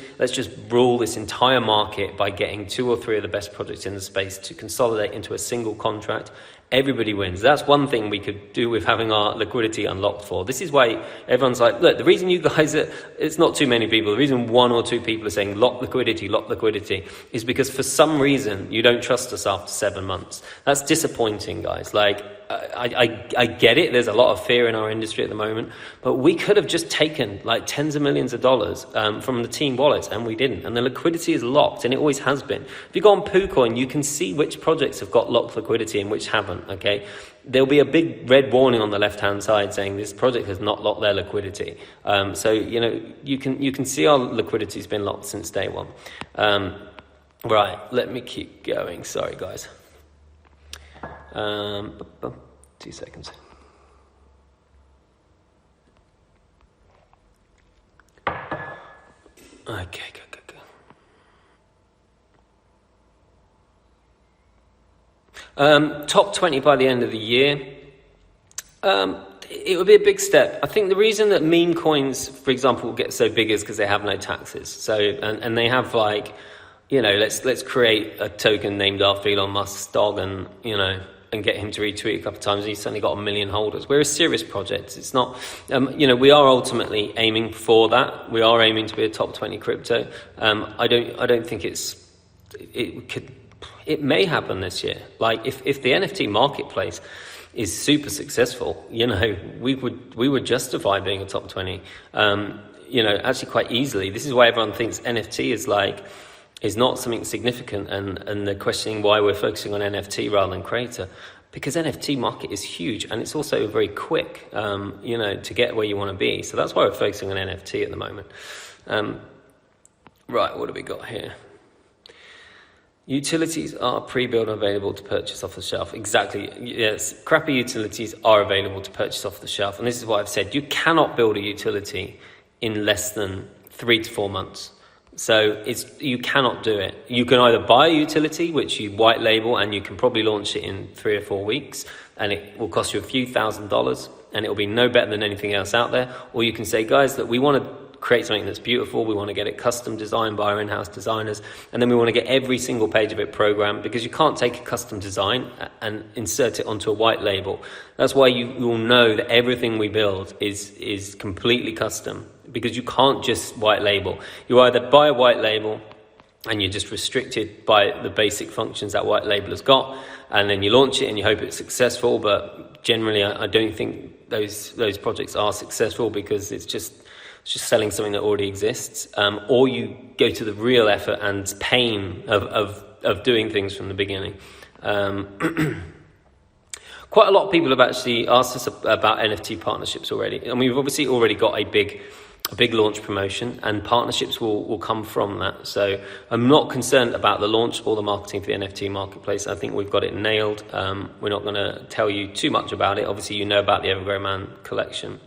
rule this entire market by getting two or three of the best projects in the space to consolidate into a single contract. Everybody wins. That's one thing we could do with having our liquidity unlocked for. This is why everyone's like, look, the reason you guys it's not too many people, the reason one or two people are saying lock liquidity is because for some reason you don't trust us after 7 months. That's disappointing, guys. Like, I get it. There's a lot of fear in our industry at the moment, but we could have just taken like tens of millions of dollars from the team wallets, and we didn't. And the liquidity is locked, and it always has been. If you go on PooCoin, you can see which projects have got locked liquidity and which haven't. Okay, there'll be a big red warning on the left-hand side saying this project has not locked their liquidity. So you can see our liquidity's been locked since day one. Right, let me keep going. Sorry, guys. 2 seconds. Okay, go. Top 20 by the end of the year. It would be a big step. I think the reason that meme coins, for example, get so big is because they have no taxes. So and they have like, let's create a token named after Elon Musk's dog, and and get him to retweet a couple of times, and he's suddenly got 1 million holders. We're a serious project. It's not, we are ultimately aiming for that. We are aiming to be a top 20 crypto. I don't think it may happen this year. Like if the NFT marketplace is super successful, we would justify being a top 20, actually quite easily. This is why everyone thinks NFT is not something significant, and they're questioning why we're focusing on NFT rather than creator, because NFT market is huge, and it's also very quick, to get where you want to be. So that's why we're focusing on NFT at the moment. Right, what do we got here? Utilities are pre-built and available to purchase off the shelf. Exactly, yes, crappy utilities are available to purchase off the shelf, and this is what I've said. You cannot build a utility in less than 3 to 4 months. So you cannot do it. You can either buy a utility, which you white label, and you can probably launch it in 3 or 4 weeks, and it will cost you a few $1,000s, and it will be no better than anything else out there. Or you can say, guys, that we want to create something that's beautiful. We want to get it custom designed by our in-house designers, and then we want to get every single page of it programmed, because you can't take a custom design and insert it onto a white label. That's why you will know that everything we build is completely custom, because you can't just white label. You either buy a white label and you're just restricted by the basic functions that white label has got, and then you launch it and you hope it's successful. But generally, I don't think those projects are successful, because it's just selling something that already exists. Or you go to the real effort and pain of doing things from the beginning. Quite a lot of people have actually asked us about NFT partnerships already, and we've obviously already got a big launch promotion, and partnerships will come from that. So I'm not concerned about the launch or the marketing for the NFT marketplace. I think we've got it nailed. We're not going to tell you too much about it. Obviously, you know about the EverGrow Man collection.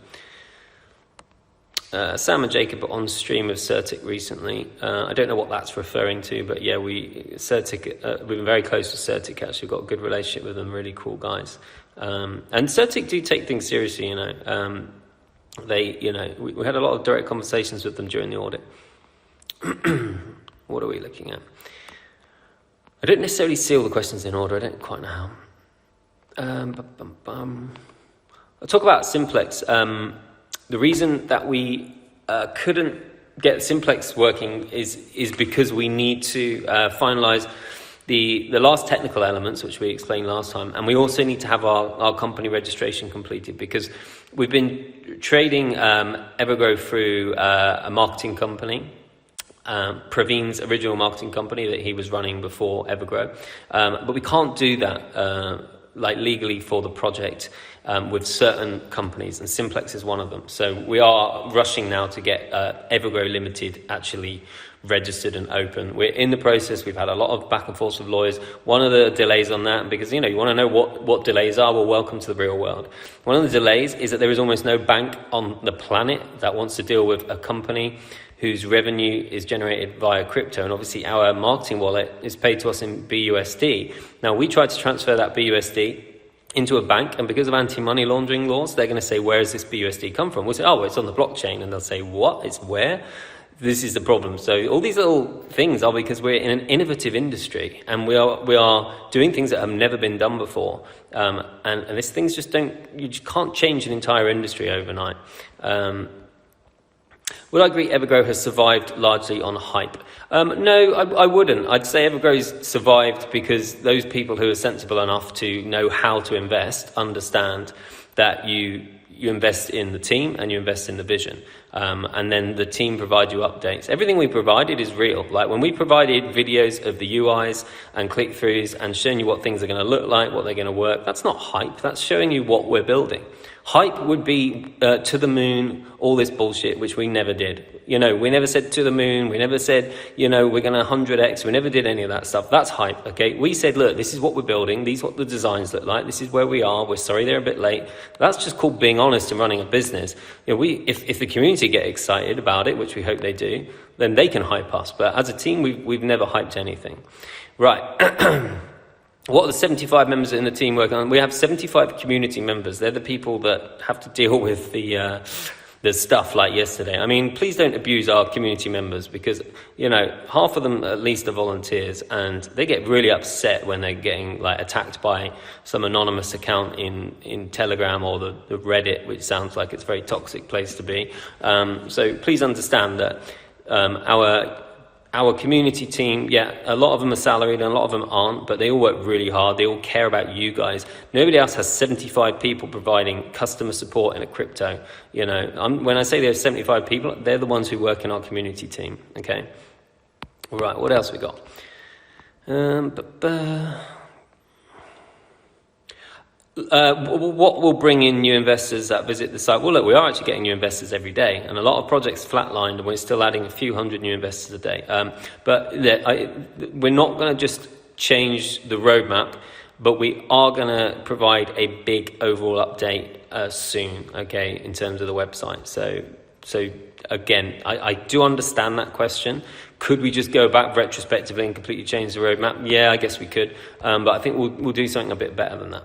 Sam and Jacob are on stream of Certic recently. I don't know what that's referring to, but yeah, we've been very close with Certic. Actually, got a good relationship with them. Really cool guys. And Certic do take things seriously. You know, we had a lot of direct conversations with them during the audit. What are we looking at? I don't necessarily see all the questions in order. I don't quite know how. I'll talk about Simplex. The reason that we couldn't get Simplex working is because we need to finalize the last technical elements, which we explained last time, and we also need to have our company registration completed, because we've been trading EverGrow through a marketing company, Praveen's original marketing company that he was running before EverGrow, but we can't do that legally for the project with certain companies, and Simplex is one of them. So we are rushing now to get EverGrow Limited actually registered and open. We're in the process. We've had a lot of back and forth with lawyers. One of the delays on that, because you want to know what delays are, well, welcome to the real world. One of the delays is that there is almost no bank on the planet that wants to deal with a company whose revenue is generated via crypto, and obviously our marketing wallet is paid to us in BUSD. Now, we tried to transfer that BUSD into a bank, and because of anti-money laundering laws, they're going to say, where does this BUSD come from? We'll say, oh, it's on the blockchain, and they'll say, what? It's where? This is the problem. So all these little things are because we're in an innovative industry, and we are doing things that have never been done before, and these things you just can't change an entire industry overnight. Would I agree EverGrow has survived largely on hype? No, I wouldn't. I'd say EverGrow's survived because those people who are sensible enough to know how to invest understand that you invest in the team and you invest in the vision. And then the team provide you updates. Everything we provided is real. Like when we provided videos of the UIs and click-throughs and showing you what things are going to look like, what they're going to work, that's not hype. That's showing you what we're building. Hype would be to the moon, all this bullshit, which we never did. We never said to the moon. We never said, we're going to 100x. We never did any of that stuff. That's hype, okay? We said, look, this is what we're building. These are what the designs look like. This is where we are. We're sorry they're a bit late. That's just called being honest and running a business. If the community get excited about it, which we hope they do, then they can hype us. But as a team, we've never hyped anything. Right. What are the 75 members in the team working on? We have 75 community members. They're the people that have to deal with the stuff like yesterday. I mean, please don't abuse our community members, because, half of them at least are volunteers, and they get really upset when they're getting attacked by some anonymous account in Telegram or the Reddit, which sounds like it's a very toxic place to be. So please understand that our community team, a lot of them are salaried and a lot of them aren't, but they all work really hard. They all care about you guys. Nobody else has 75 people providing customer support in a crypto. When I say there's 75 people, they're the ones who work in our community team. Okay. All right. What else we got? What will bring in new investors that visit the site? Well, look, we are actually getting new investors every day, and a lot of projects flatlined, and we're still adding a few hundred new investors a day. But we're not going to just change the roadmap, but we are going to provide a big overall update soon, okay, in terms of the website. So again, I do understand that question. Could we just go back retrospectively and completely change the roadmap? Yeah, I guess we could, but I think we'll do something a bit better than that.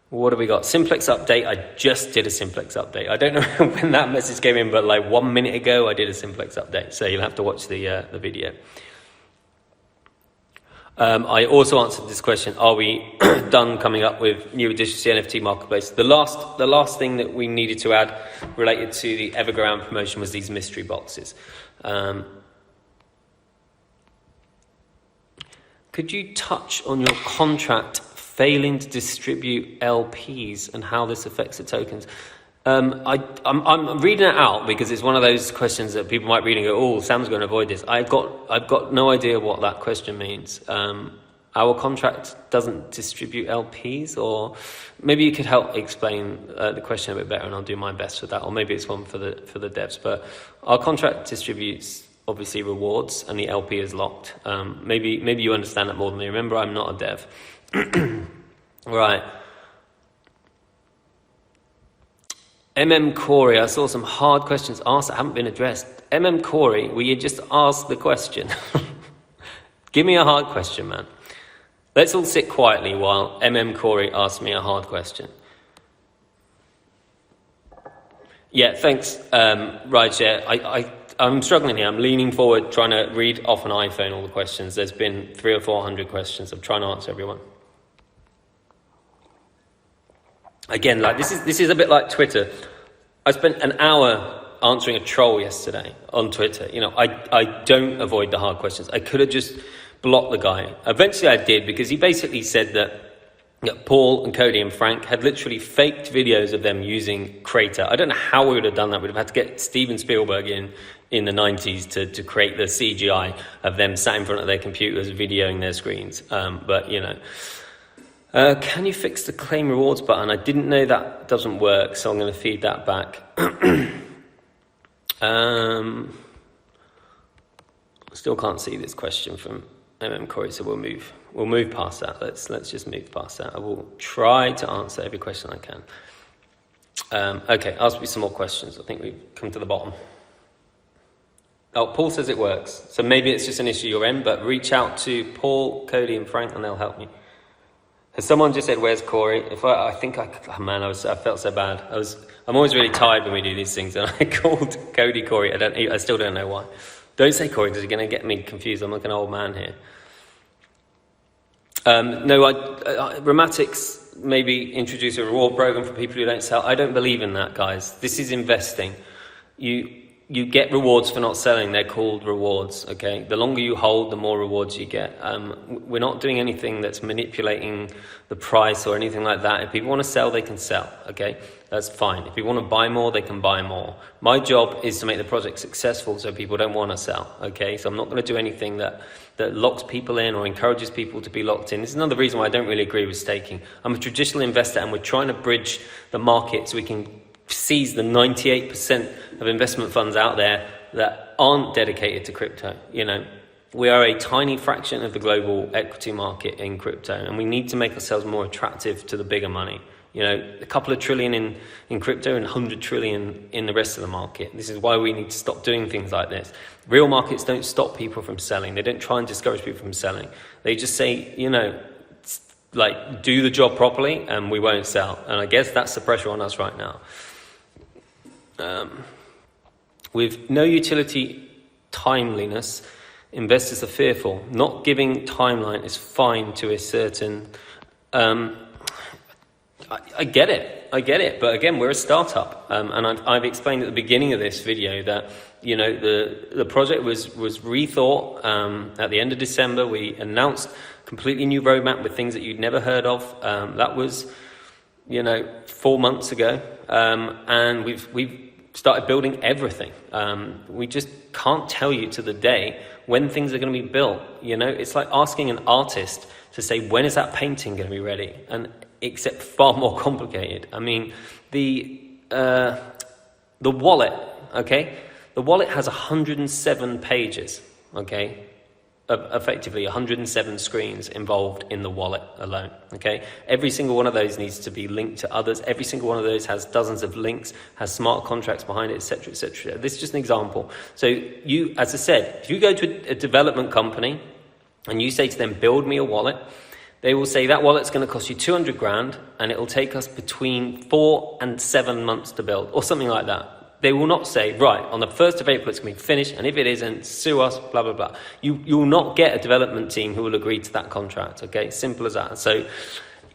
What have we got? Simplex update. I just did a Simplex update. I don't know when that message came in, but 1 minute ago, I did a Simplex update. So you'll have to watch the video. I also answered this question. Are we done coming up with new additions to the NFT marketplace? The last thing that we needed to add related to the EverGrow promotion was these mystery boxes. Could you touch on your contract failing to distribute LPs and how this affects the tokens? I'm reading it out because it's one of those questions that people might read and go, oh, Sam's going to avoid this. I've got no idea what that question means. Our contract doesn't distribute LPs, or maybe you could help explain the question a bit better, and I'll do my best with that. Or maybe it's one for the devs. But our contract distributes obviously rewards, and the LP is locked. Maybe you understand that more than me. Remember, I'm not a dev. Right. Corey, I saw some hard questions asked that haven't been addressed. Corey, will you just ask the question? Give me a hard question, man. Let's all sit quietly while Corey asks me a hard question. Yeah, thanks, Raj. Yeah, I'm struggling here. I'm leaning forward, trying to read off an iPhone all the questions. There's been 300 or 400 questions. I'm trying to answer everyone. Again, like this is a bit like Twitter. I spent an hour answering a troll yesterday on Twitter. You know, I don't avoid the hard questions. I could have just blocked the guy. Eventually I did, because he basically said that Paul and Cody and Frank had literally faked videos of them using Crater. I don't know how we would have done that. We'd have had to get Steven Spielberg in the 90s to create the CGI of them sat in front of their computers videoing their screens. But, you know. Can you fix the claim rewards button? I didn't know that doesn't work, so I'm going to feed that back. Still can't see this question from Corey, so we'll move past that. Let's just move past that. I will try to answer every question I can. Okay, ask me some more questions. I think we've come to the bottom. Oh, Paul says it works, so maybe it's just an issue you're in, but reach out to Paul, Cody, and Frank, and they'll help you. Has someone just said, "Where's Corey?" I felt so bad. I'm always really tired when we do these things, and I called Cody Corey. I still don't know why. Don't say Corey, because you're going to get me confused. I'm like an old man here. Romatics maybe introduce a reward program for people who don't sell. I don't believe in that, guys. This is investing. You get rewards for not selling. They're called rewards, okay? The longer you hold, the more rewards you get. We're not doing anything that's manipulating the price or anything like that. If people want to sell, they can sell, okay? That's fine. If people want to buy more, they can buy more. My job is to make the project successful so people don't want to sell, okay? So I'm not going to do anything that locks people in or encourages people to be locked in. This is another reason why I don't really agree with staking. I'm a traditional investor, and we're trying to bridge the market so we can seize the 98% of investment funds out there that aren't dedicated to crypto. You know, we are a tiny fraction of the global equity market in crypto, and we need to make ourselves more attractive to the bigger money. You know, a couple of trillion in crypto and 100 trillion in the rest of the market. This is why we need to stop doing things like this. Real markets don't stop people from selling. They don't try and discourage people from selling. They just say, you know, like, do the job properly and we won't sell. And I guess that's the pressure on us right now. With no utility timeliness, investors are fearful. Not giving timeline is fine to a certain... I get it. But again, we're a startup. And I've explained at the beginning of this video that, you know, the project was rethought. At the end of December, we announced completely new roadmap with things that you'd never heard of. That was, you know, 4 months ago. And we've started building everything. We just can't tell you to the day when things are going to be built. You know, it's like asking an artist to say, when is that painting going to be ready? And except far more complicated. I mean, the wallet, okay? The wallet has 107 pages, okay? Effectively 107 screens involved in the wallet alone, okay? Every single one of those needs to be linked to others. Every single one of those has dozens of links, has smart contracts behind it, etc., etc. This is just an example. So you, as I said, if you go to a development company and you say to them, build me a wallet, they will say that wallet's going to cost you 200 grand and it will take us between 4 and 7 months to build, or something like that. They will not say, right, on the 1st of April it's going to be finished, and if it isn't, sue us, blah, blah, blah. You will not get a development team who will agree to that contract, okay? Simple as that. So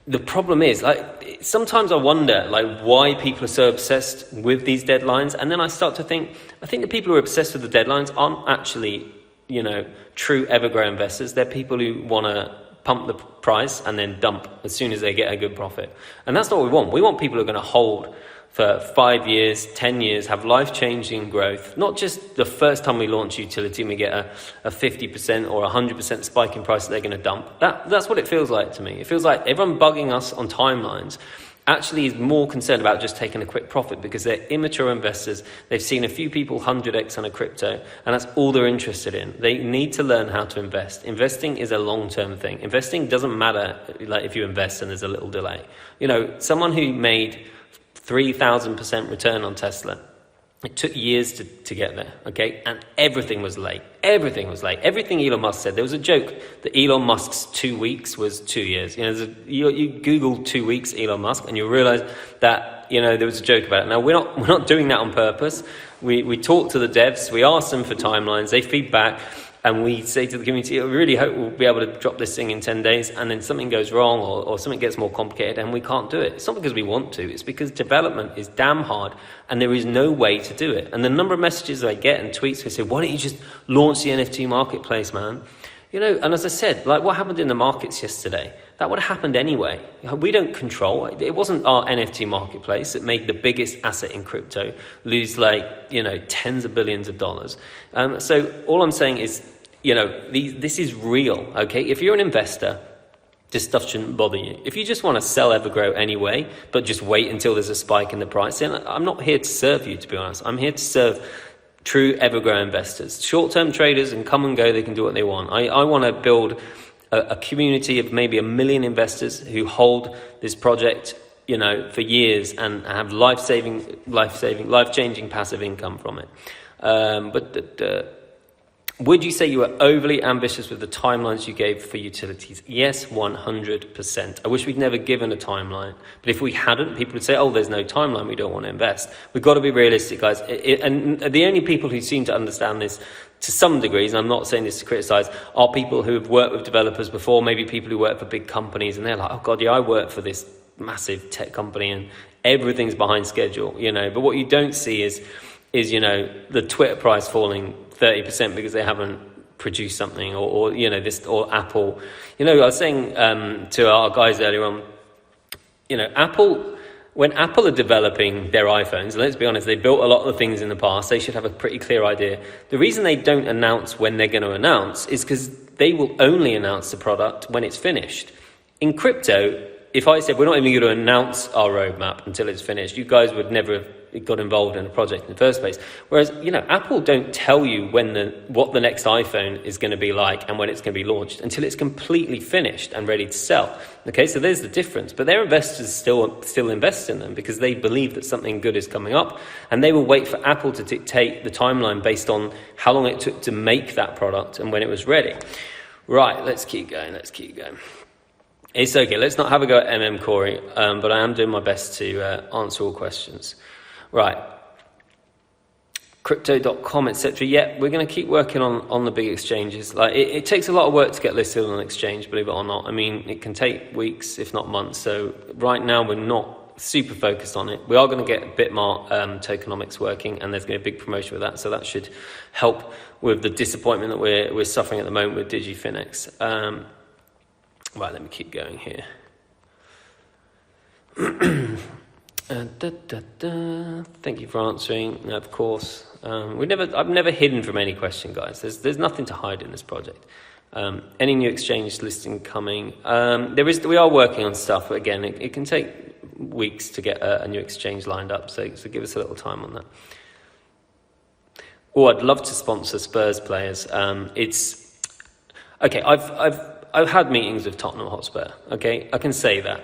the problem is, like, sometimes I wonder, like, why people are so obsessed with these deadlines, and then I start to think, I think the people who are obsessed with the deadlines aren't actually true EverGrow investors. They're people who want to pump the price and then dump as soon as they get a good profit. And that's not what we want. We want people who are going to hold for 5 years, 10 years, have life-changing growth, not just the first time we launch utility and we get a 50% or 100% spike in price that they're going to dump. That's what it feels like to me. It feels like everyone bugging us on timelines actually is more concerned about just taking a quick profit because they're immature investors. They've seen a few people 100x on a crypto, and that's all they're interested in. They need to learn how to invest. Investing is a long-term thing. Investing doesn't matter like if you invest and there's a little delay. Someone who made 3,000% return on Tesla, it took years to get there, okay? And everything was late. Everything Elon Musk said. There was a joke that Elon Musk's 2 weeks was 2 years. You Google 2 weeks Elon Musk and you realize that, there was a joke about it. Now, we're not doing that on purpose. We talk to the devs, we ask them for timelines, they feed back, and we say to the community, we really hope we'll be able to drop this thing in 10 days, and then something goes wrong or something gets more complicated and we can't do it. It's not because we want to, it's because development is damn hard and there is no way to do it. And the number of messages I get and tweets, they say, why don't you just launch the NFT marketplace, man? And as I said, like what happened in the markets yesterday, that would have happened anyway. We don't control. It wasn't our NFT marketplace that made the biggest asset in crypto lose tens of billions of dollars. So all I'm saying is, this is real, okay? If you're an investor, this stuff shouldn't bother you. If you just want to sell EverGrow anyway, but just wait until there's a spike in the price, then I'm not here to serve you, to be honest. I'm here to serve true EverGrow investors. Short-term traders and come and go, they can do what they want. I want to build a community of maybe 1 million investors who hold this project, for years and have life-changing passive income from it. Would you say you were overly ambitious with the timelines you gave for utilities? Yes, 100%. I wish we'd never given a timeline. But if we hadn't, people would say, oh, there's no timeline, we don't want to invest. We've got to be realistic, guys. And the only people who seem to understand this to some degrees, and I'm not saying this to criticize, are people who have worked with developers before, maybe people who work for big companies, and they're like, oh, God, yeah, I work for this massive tech company, and everything's behind schedule, But what you don't see is the Twitter price falling 30% because they haven't produced something, or Apple. I was saying to our guys earlier on, when Apple are developing their iPhones, let's be honest, they built a lot of the things in the past. They should have a pretty clear idea. The reason they don't announce when they're going to announce is because they will only announce the product when it's finished. In crypto, if I said we're not even going to announce our roadmap until it's finished, you guys would never have got involved in a project in the first place. Whereas, Apple don't tell you what the next iPhone is going to be like and when it's going to be launched until it's completely finished and ready to sell. Okay, so there's the difference. But their investors still invest in them because they believe that something good is coming up, and they will wait for Apple to dictate the timeline based on how long it took to make that product and when it was ready. Right, let's keep going. It's okay, let's not have a go at Corey, but I am doing my best to answer all questions. Right, crypto.com, etc. Yeah, we're going to keep working on the big exchanges. Like it takes a lot of work to get listed on an exchange, believe it or not. I mean, it can take weeks, if not months. So right now we're not super focused on it. We are going to get Bitmart tokenomics working, and there's going to be a big promotion with that. So that should help with the disappointment that we're suffering at the moment with DigiFinex. Right, let me keep going here. Thank you for answering. No, of course, I've never hidden from any question, guys. There's nothing to hide in this project. Any new exchange listing coming? We are working on stuff, but again, it can take weeks to get a new exchange lined up. So give us a little time on that. Oh, I'd love to sponsor Spurs players. It's okay. I've had meetings with Tottenham Hotspur. Okay, I can say that.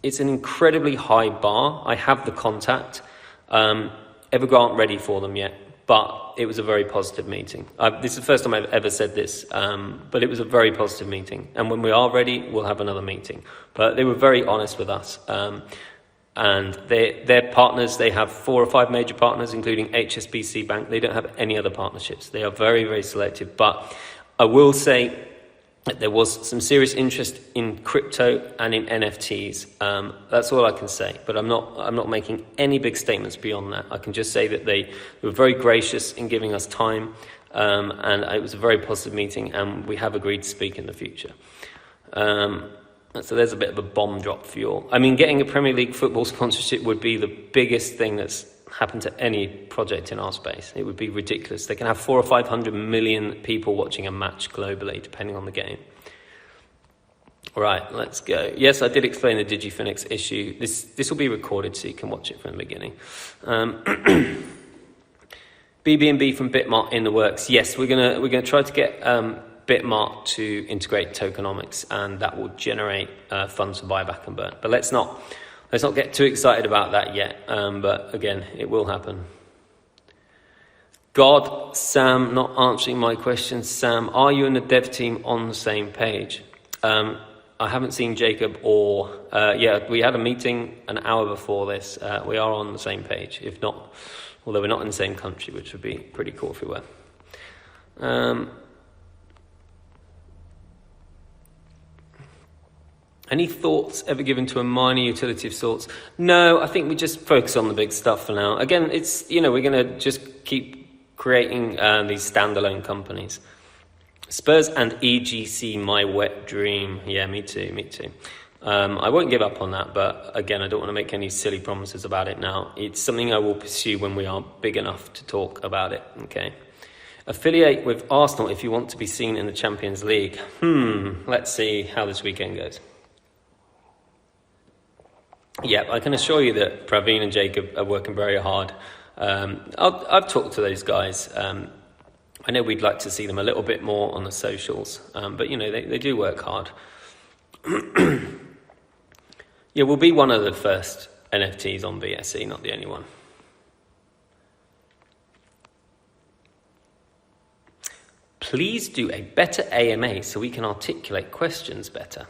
It's an incredibly high bar. I have the contact. EverGrow aren't ready for them yet, but it was a very positive meeting. This is the first time I've ever said this, but it was a very positive meeting. And when we are ready, we'll have another meeting. But they were very honest with us. And their partners, they have 4 or 5 major partners, including HSBC Bank. They don't have any other partnerships. They are very, very selective. But I will say that there was some serious interest in crypto and in NFTs. That's all I can say. But I'm not making any big statements beyond that. I can just say that they were very gracious in giving us time. and it was a very positive meeting, and we have agreed to speak in the future. So there's a bit of a bomb drop for you all. I mean, getting a Premier League football sponsorship would be the biggest thing that's happened to any project in our space. It would be ridiculous. They can have 400 or 500 million people watching a match globally, depending on the game. All right, let's go. Yes, I did explain the DigiPhoenix issue. This will be recorded so you can watch it from the beginning. BBNB from Bitmart in the works. Yes, we're gonna try to get Bitmart to integrate tokenomics, and that will generate funds for buyback and burn. But let's not get too excited about that yet. But again, it will happen. God, Sam, not answering my question. Sam, are you and the dev team on the same page? I haven't seen Jacob or yeah, we had a meeting an hour before this. We are on the same page, if not, although we're not in the same country, which would be pretty cool if we were. Any thoughts ever given to a minor utility of sorts? No, I think we just focus on the big stuff for now. Again, it's, you know, we're going to just keep creating these standalone companies. Spurs and EGC, my wet dream. Yeah, me too. I won't give up on that, but again, I don't want to make any silly promises about it now. It's something I will pursue when we are big enough to talk about it, okay? Affiliate with Arsenal if you want to be seen in the Champions League. Let's see how this weekend goes. Yeah, I can assure you that Praveen and Jacob are working very hard. I've talked to those guys. I know we'd like to see them a little bit more on the socials, but you know, they do work hard. Yeah, we'll be one of the first NFTs on BSC, not the only one. Please do a better AMA so we can articulate questions better.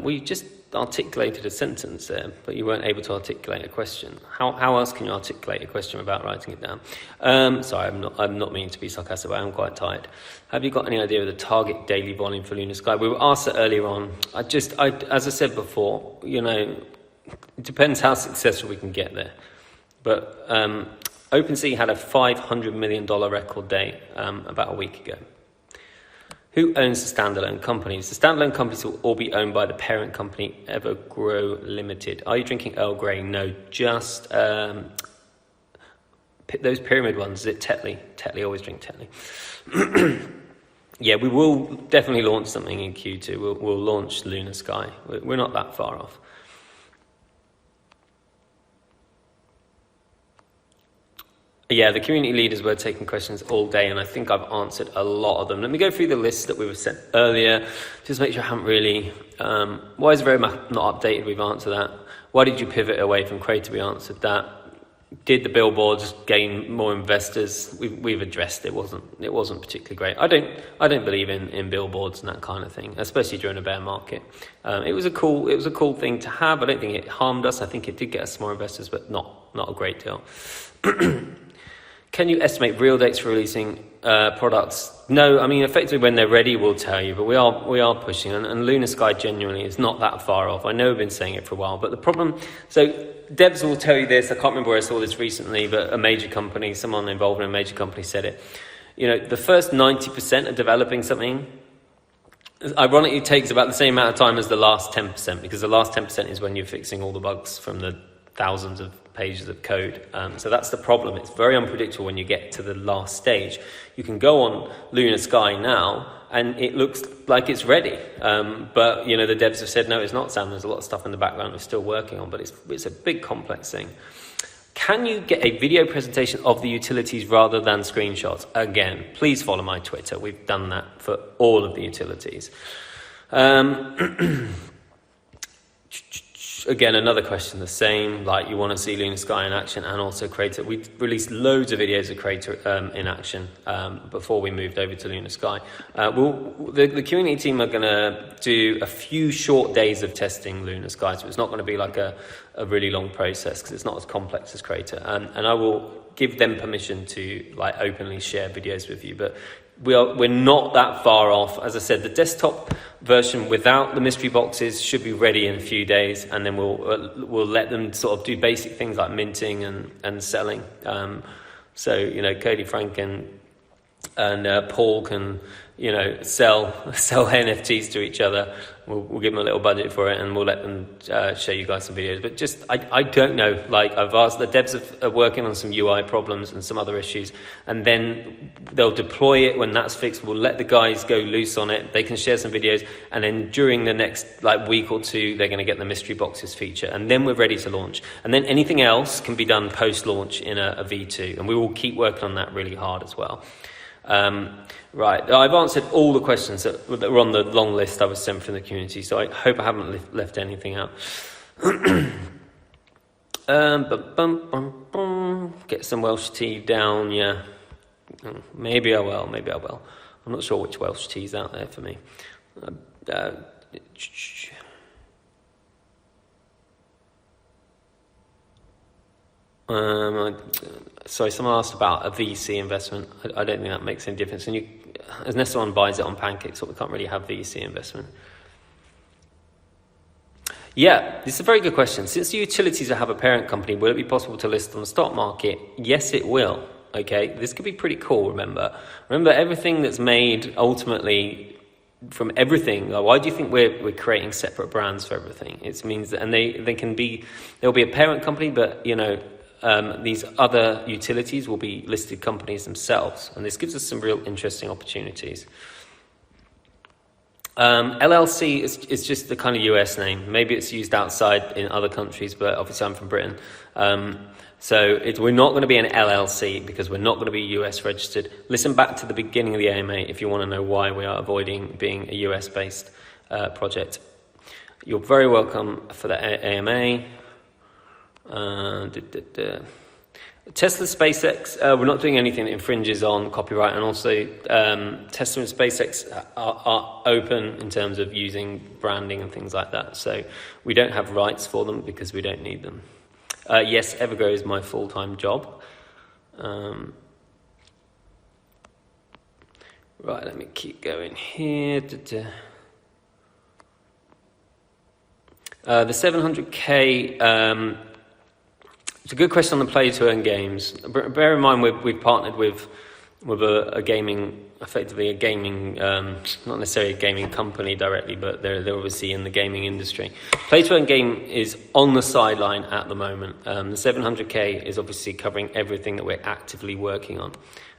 We just articulated a sentence there, but you weren't able to articulate a question. How else can you articulate a question without writing it down? Sorry, I'm not meaning to be sarcastic, but I'm quite tired. Have you got any idea of the target daily volume for Lunar Sky? We were asked that earlier on. As I said before, you know, it depends how successful we can get there. But OpenSea had a $500 million record day about a week ago. Who owns the standalone companies? The standalone companies will all be owned by the parent company, EverGrow Limited. Are you drinking Earl Grey? No, just those pyramid ones. Is it Tetley? Tetley, always drink Tetley. Yeah, we will definitely launch something in Q2. We'll launch Lunar Sky. We're not that far off. Yeah, the community leaders were taking questions all day, and I think I've answered a lot of them. Let me go through the list that we were sent earlier, just make sure I haven't really... why is Verimap not updated? We've answered that. Why did you pivot away from Crater? We answered that. Did the billboards gain more investors? We've addressed it. It wasn't particularly great. I don't believe in billboards and that kind of thing, especially during a bear market. It was a cool thing to have. I don't think it harmed us. I think it did get us more investors, but not a great deal. Can you estimate real dates for releasing products? No, I mean, effectively when they're ready, we'll tell you, but we are pushing, and Lunar Sky genuinely is not that far off. I know we've been saying it for a while, but the problem, so devs will tell you this, I can't remember where I saw this recently, but a major company, someone involved in a major company said it, you know, the first 90% of developing something, ironically takes about the same amount of time as the last 10%, because the last 10% is when you're fixing all the bugs from the thousands of pages of code. So that's the problem. It's very unpredictable when you get to the last stage. You can go on Lunar Sky now and it looks like it's ready. But, you know, the devs have said, no, it's not, Sam. There's a lot of stuff in the background we're still working on, but it's a big complex thing. Can you get a video presentation of the utilities rather than screenshots? Again, please follow my Twitter. We've done that for all of the utilities. Again, another question, the same, like you want to see Lunar Sky in action and also Crater. We released loads of videos of Crater in action before we moved over to Lunar Sky. The community team are going to do a few short days of testing Lunar Sky, so it's not going to be like a really long process because it's not as complex as Crater. And I will give them permission to like openly share videos with you, but we're not that far off. As I said, the desktop version without the mystery boxes should be ready in a few days, and then we'll let them sort of do basic things like minting and selling. So, you know, Cody Franken and Paul can, you know, sell NFTs to each other. We'll give them a little budget for it, and we'll let them show you guys some videos. But just, I don't know. Like, I've asked, the devs are working on some UI problems and some other issues, and then they'll deploy it. When that's fixed, we'll let the guys go loose on it. They can share some videos, and then during the next week or two, they're going to get the mystery boxes feature, and then we're ready to launch. And then anything else can be done post-launch in a V2, and we will keep working on that really hard as well. Right, I've answered all the questions that were on the long list I was sent from the community, so I hope I haven't left anything out. Get some Welsh tea down, yeah. Maybe I will. I'm not sure which Welsh tea's out there for me. Sorry, someone asked about a VC investment. I don't think that makes any difference. And unless someone buys it on Pancakes, we can't really have VC investment. Yeah, this is a very good question. Since the utilities have a parent company, will it be possible to list on the stock market? Yes, it will. Okay, this could be pretty cool. Remember, everything that's made ultimately from everything. Why do you think we're creating separate brands for everything? It means that, and there'll be a parent company, but you know. These other utilities will be listed companies themselves, and this gives us some real interesting opportunities. LLC is just the kind of US name. Maybe it's used outside in other countries, but obviously I'm from Britain. So we're not going to be an LLC because we're not going to be US registered. Listen back to the beginning of the AMA if you want to know why we are avoiding being a US based project. You're very welcome for the AMA. Tesla, SpaceX, we're not doing anything that infringes on copyright, and also Tesla and SpaceX are open in terms of using branding and things like that, so we don't have rights for them because we don't need them. Yes, EverGrow is my full-time job. Right, let me keep going here. The 700K, it's a good question on the play to earn games. Bear in mind we've partnered with a gaming, effectively a gaming, not necessarily a gaming company directly, but they're obviously in the gaming industry. Play to earn game is on the sideline at the moment. The 700K is obviously covering everything that we're actively working on.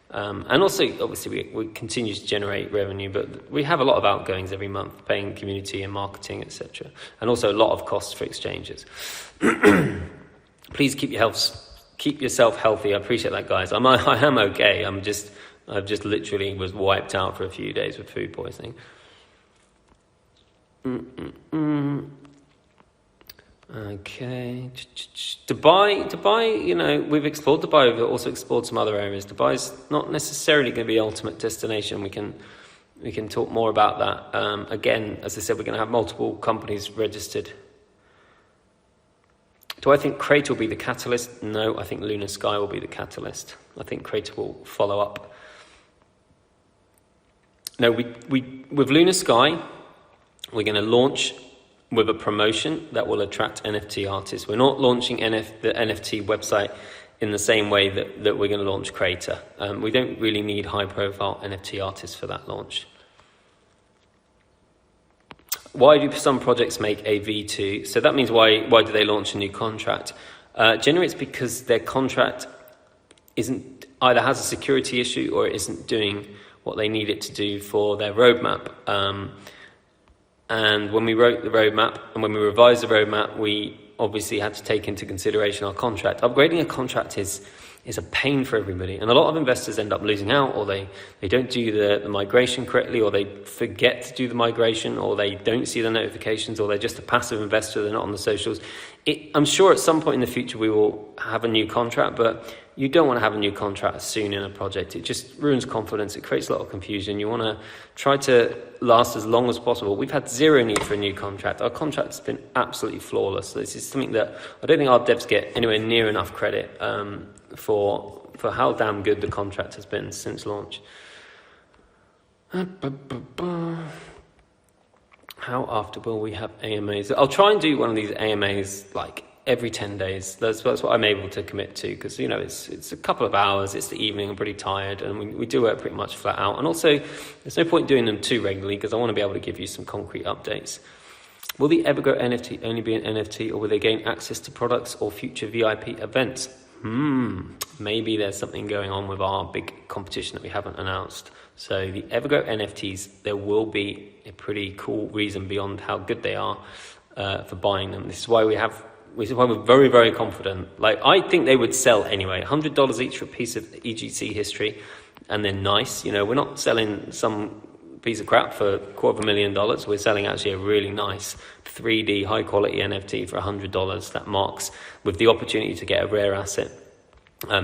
And also, obviously, we continue to generate revenue, but we have a lot of outgoings every month, paying community and marketing, etc. And also a lot of costs for exchanges. Please keep yourself healthy. I appreciate that, guys. I am okay. I've just literally was wiped out for a few days with food poisoning. Okay. Dubai, you know, we've explored Dubai, we've also explored some other areas. Dubai's not necessarily going to be the ultimate destination. We can talk more about that. Again, as I said, we're going to have multiple companies registered. Do I think Crater will be the catalyst? No, I think Lunar Sky will be the catalyst. I think Crater will follow up. No, with Lunar Sky, we're going to launch with a promotion that will attract NFT artists. We're not launching the NFT website in the same way that we're going to launch Crater. We don't really need high-profile NFT artists for that launch. Why do some projects make a V2? So that means why do they launch a new contract? Generally, it's because their contract either has a security issue or it isn't doing what they need it to do for their roadmap. And when we wrote the roadmap and when we revised the roadmap, we obviously had to take into consideration our contract. Upgrading a contract is a pain for everybody, and a lot of investors end up losing out, or they don't do the migration correctly, or they forget to do the migration, or they don't see the notifications, or they're just a passive investor, they're not on the socials. I'm sure at some point in the future we will have a new contract, but you don't want to have a new contract soon in a project. It just ruins confidence. It creates a lot of confusion. You want to try to last as long as possible. We've had zero need for a new contract. Our contract's been absolutely flawless. So this is something that I don't think our devs get anywhere near enough credit for how damn good the contract has been since launch. How often will we have AMAs? I'll try and do one of these AMAs like every 10 days. That's what I'm able to commit to, because, you know, it's a couple of hours, it's the evening, I'm pretty tired, and we do work pretty much flat out. And also, there's no point doing them too regularly, because I want to be able to give you some concrete updates. Will the EverGrow NFT only be an NFT, or will they gain access to products or future VIP events? Maybe there's something going on with our big competition that we haven't announced. So the EverGrow NFTs, there will be a pretty cool reason beyond how good they are for buying them. This is why we're very, very confident. Like, I think they would sell anyway. $100 each for a piece of EGC history, and they're nice. You know, we're not selling some piece of crap for $250,000. We're selling actually a really nice 3D high quality NFT for $100 that marks, with the opportunity to get a rare asset.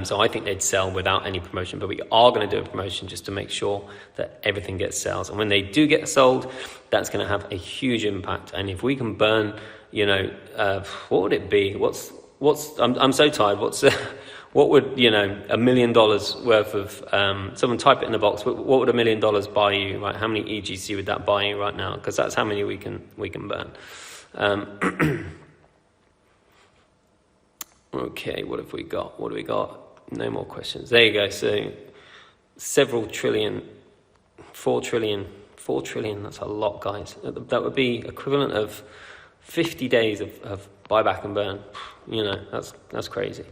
So I think they'd sell without any promotion, but we are going to do a promotion just to make sure that everything gets sales. And when they do get sold, that's going to have a huge impact. And if we can burn, you know, what would it be? I'm so tired. What would, you know, $1 million worth of, someone type it in the box, what would $1 million buy you, right? How many EGC would that buy you right now? Because that's how many we can burn. Okay, what have we got? No more questions. There you go. So several trillion, 4 trillion, that's a lot, guys. That would be equivalent of 50 days of buyback and burn. You know, that's crazy.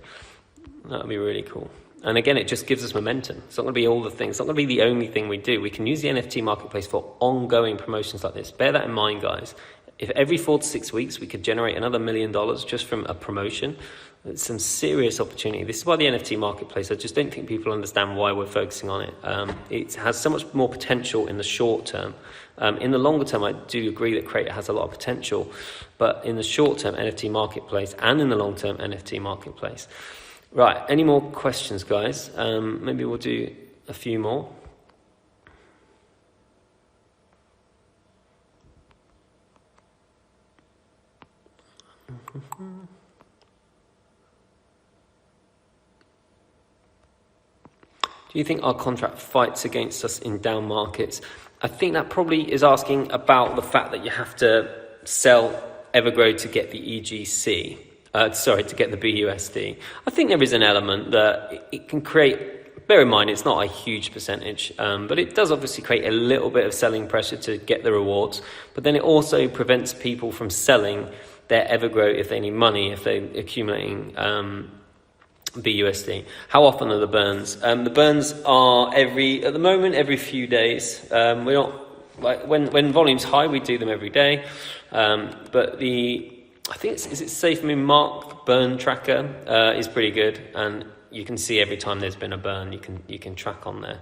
That would be really cool. And again, it just gives us momentum. It's not going to be all the things. It's not going to be the only thing we do. We can use the NFT marketplace for ongoing promotions like this. Bear that in mind, guys. If every 4 to 6 weeks we could generate another $1 million just from a promotion, it's some serious opportunity. This is why the NFT marketplace, I just don't think people understand why we're focusing on it. It has so much more potential in the short term. In the longer term, I do agree that Creator has a lot of potential, but in the short term, NFT marketplace, and in the long term, NFT marketplace. Right, any more questions, guys? Maybe we'll do a few more. Do you think our contract fights against us in down markets? I think that probably is asking about the fact that you have to sell EverGrow to get the EGC. To get the BUSD. I think there is an element that it can create, bear in mind it's not a huge percentage, but it does obviously create a little bit of selling pressure to get the rewards, but then it also prevents people from selling their EverGrow if they need money, if they're accumulating BUSD. How often are the burns? The burns are at the moment, every few days. We're not, like, when volume's high, we do them every day, but I think is it safe? I mean, Mark burn tracker is pretty good, and you can see every time there's been a burn, you can track on there.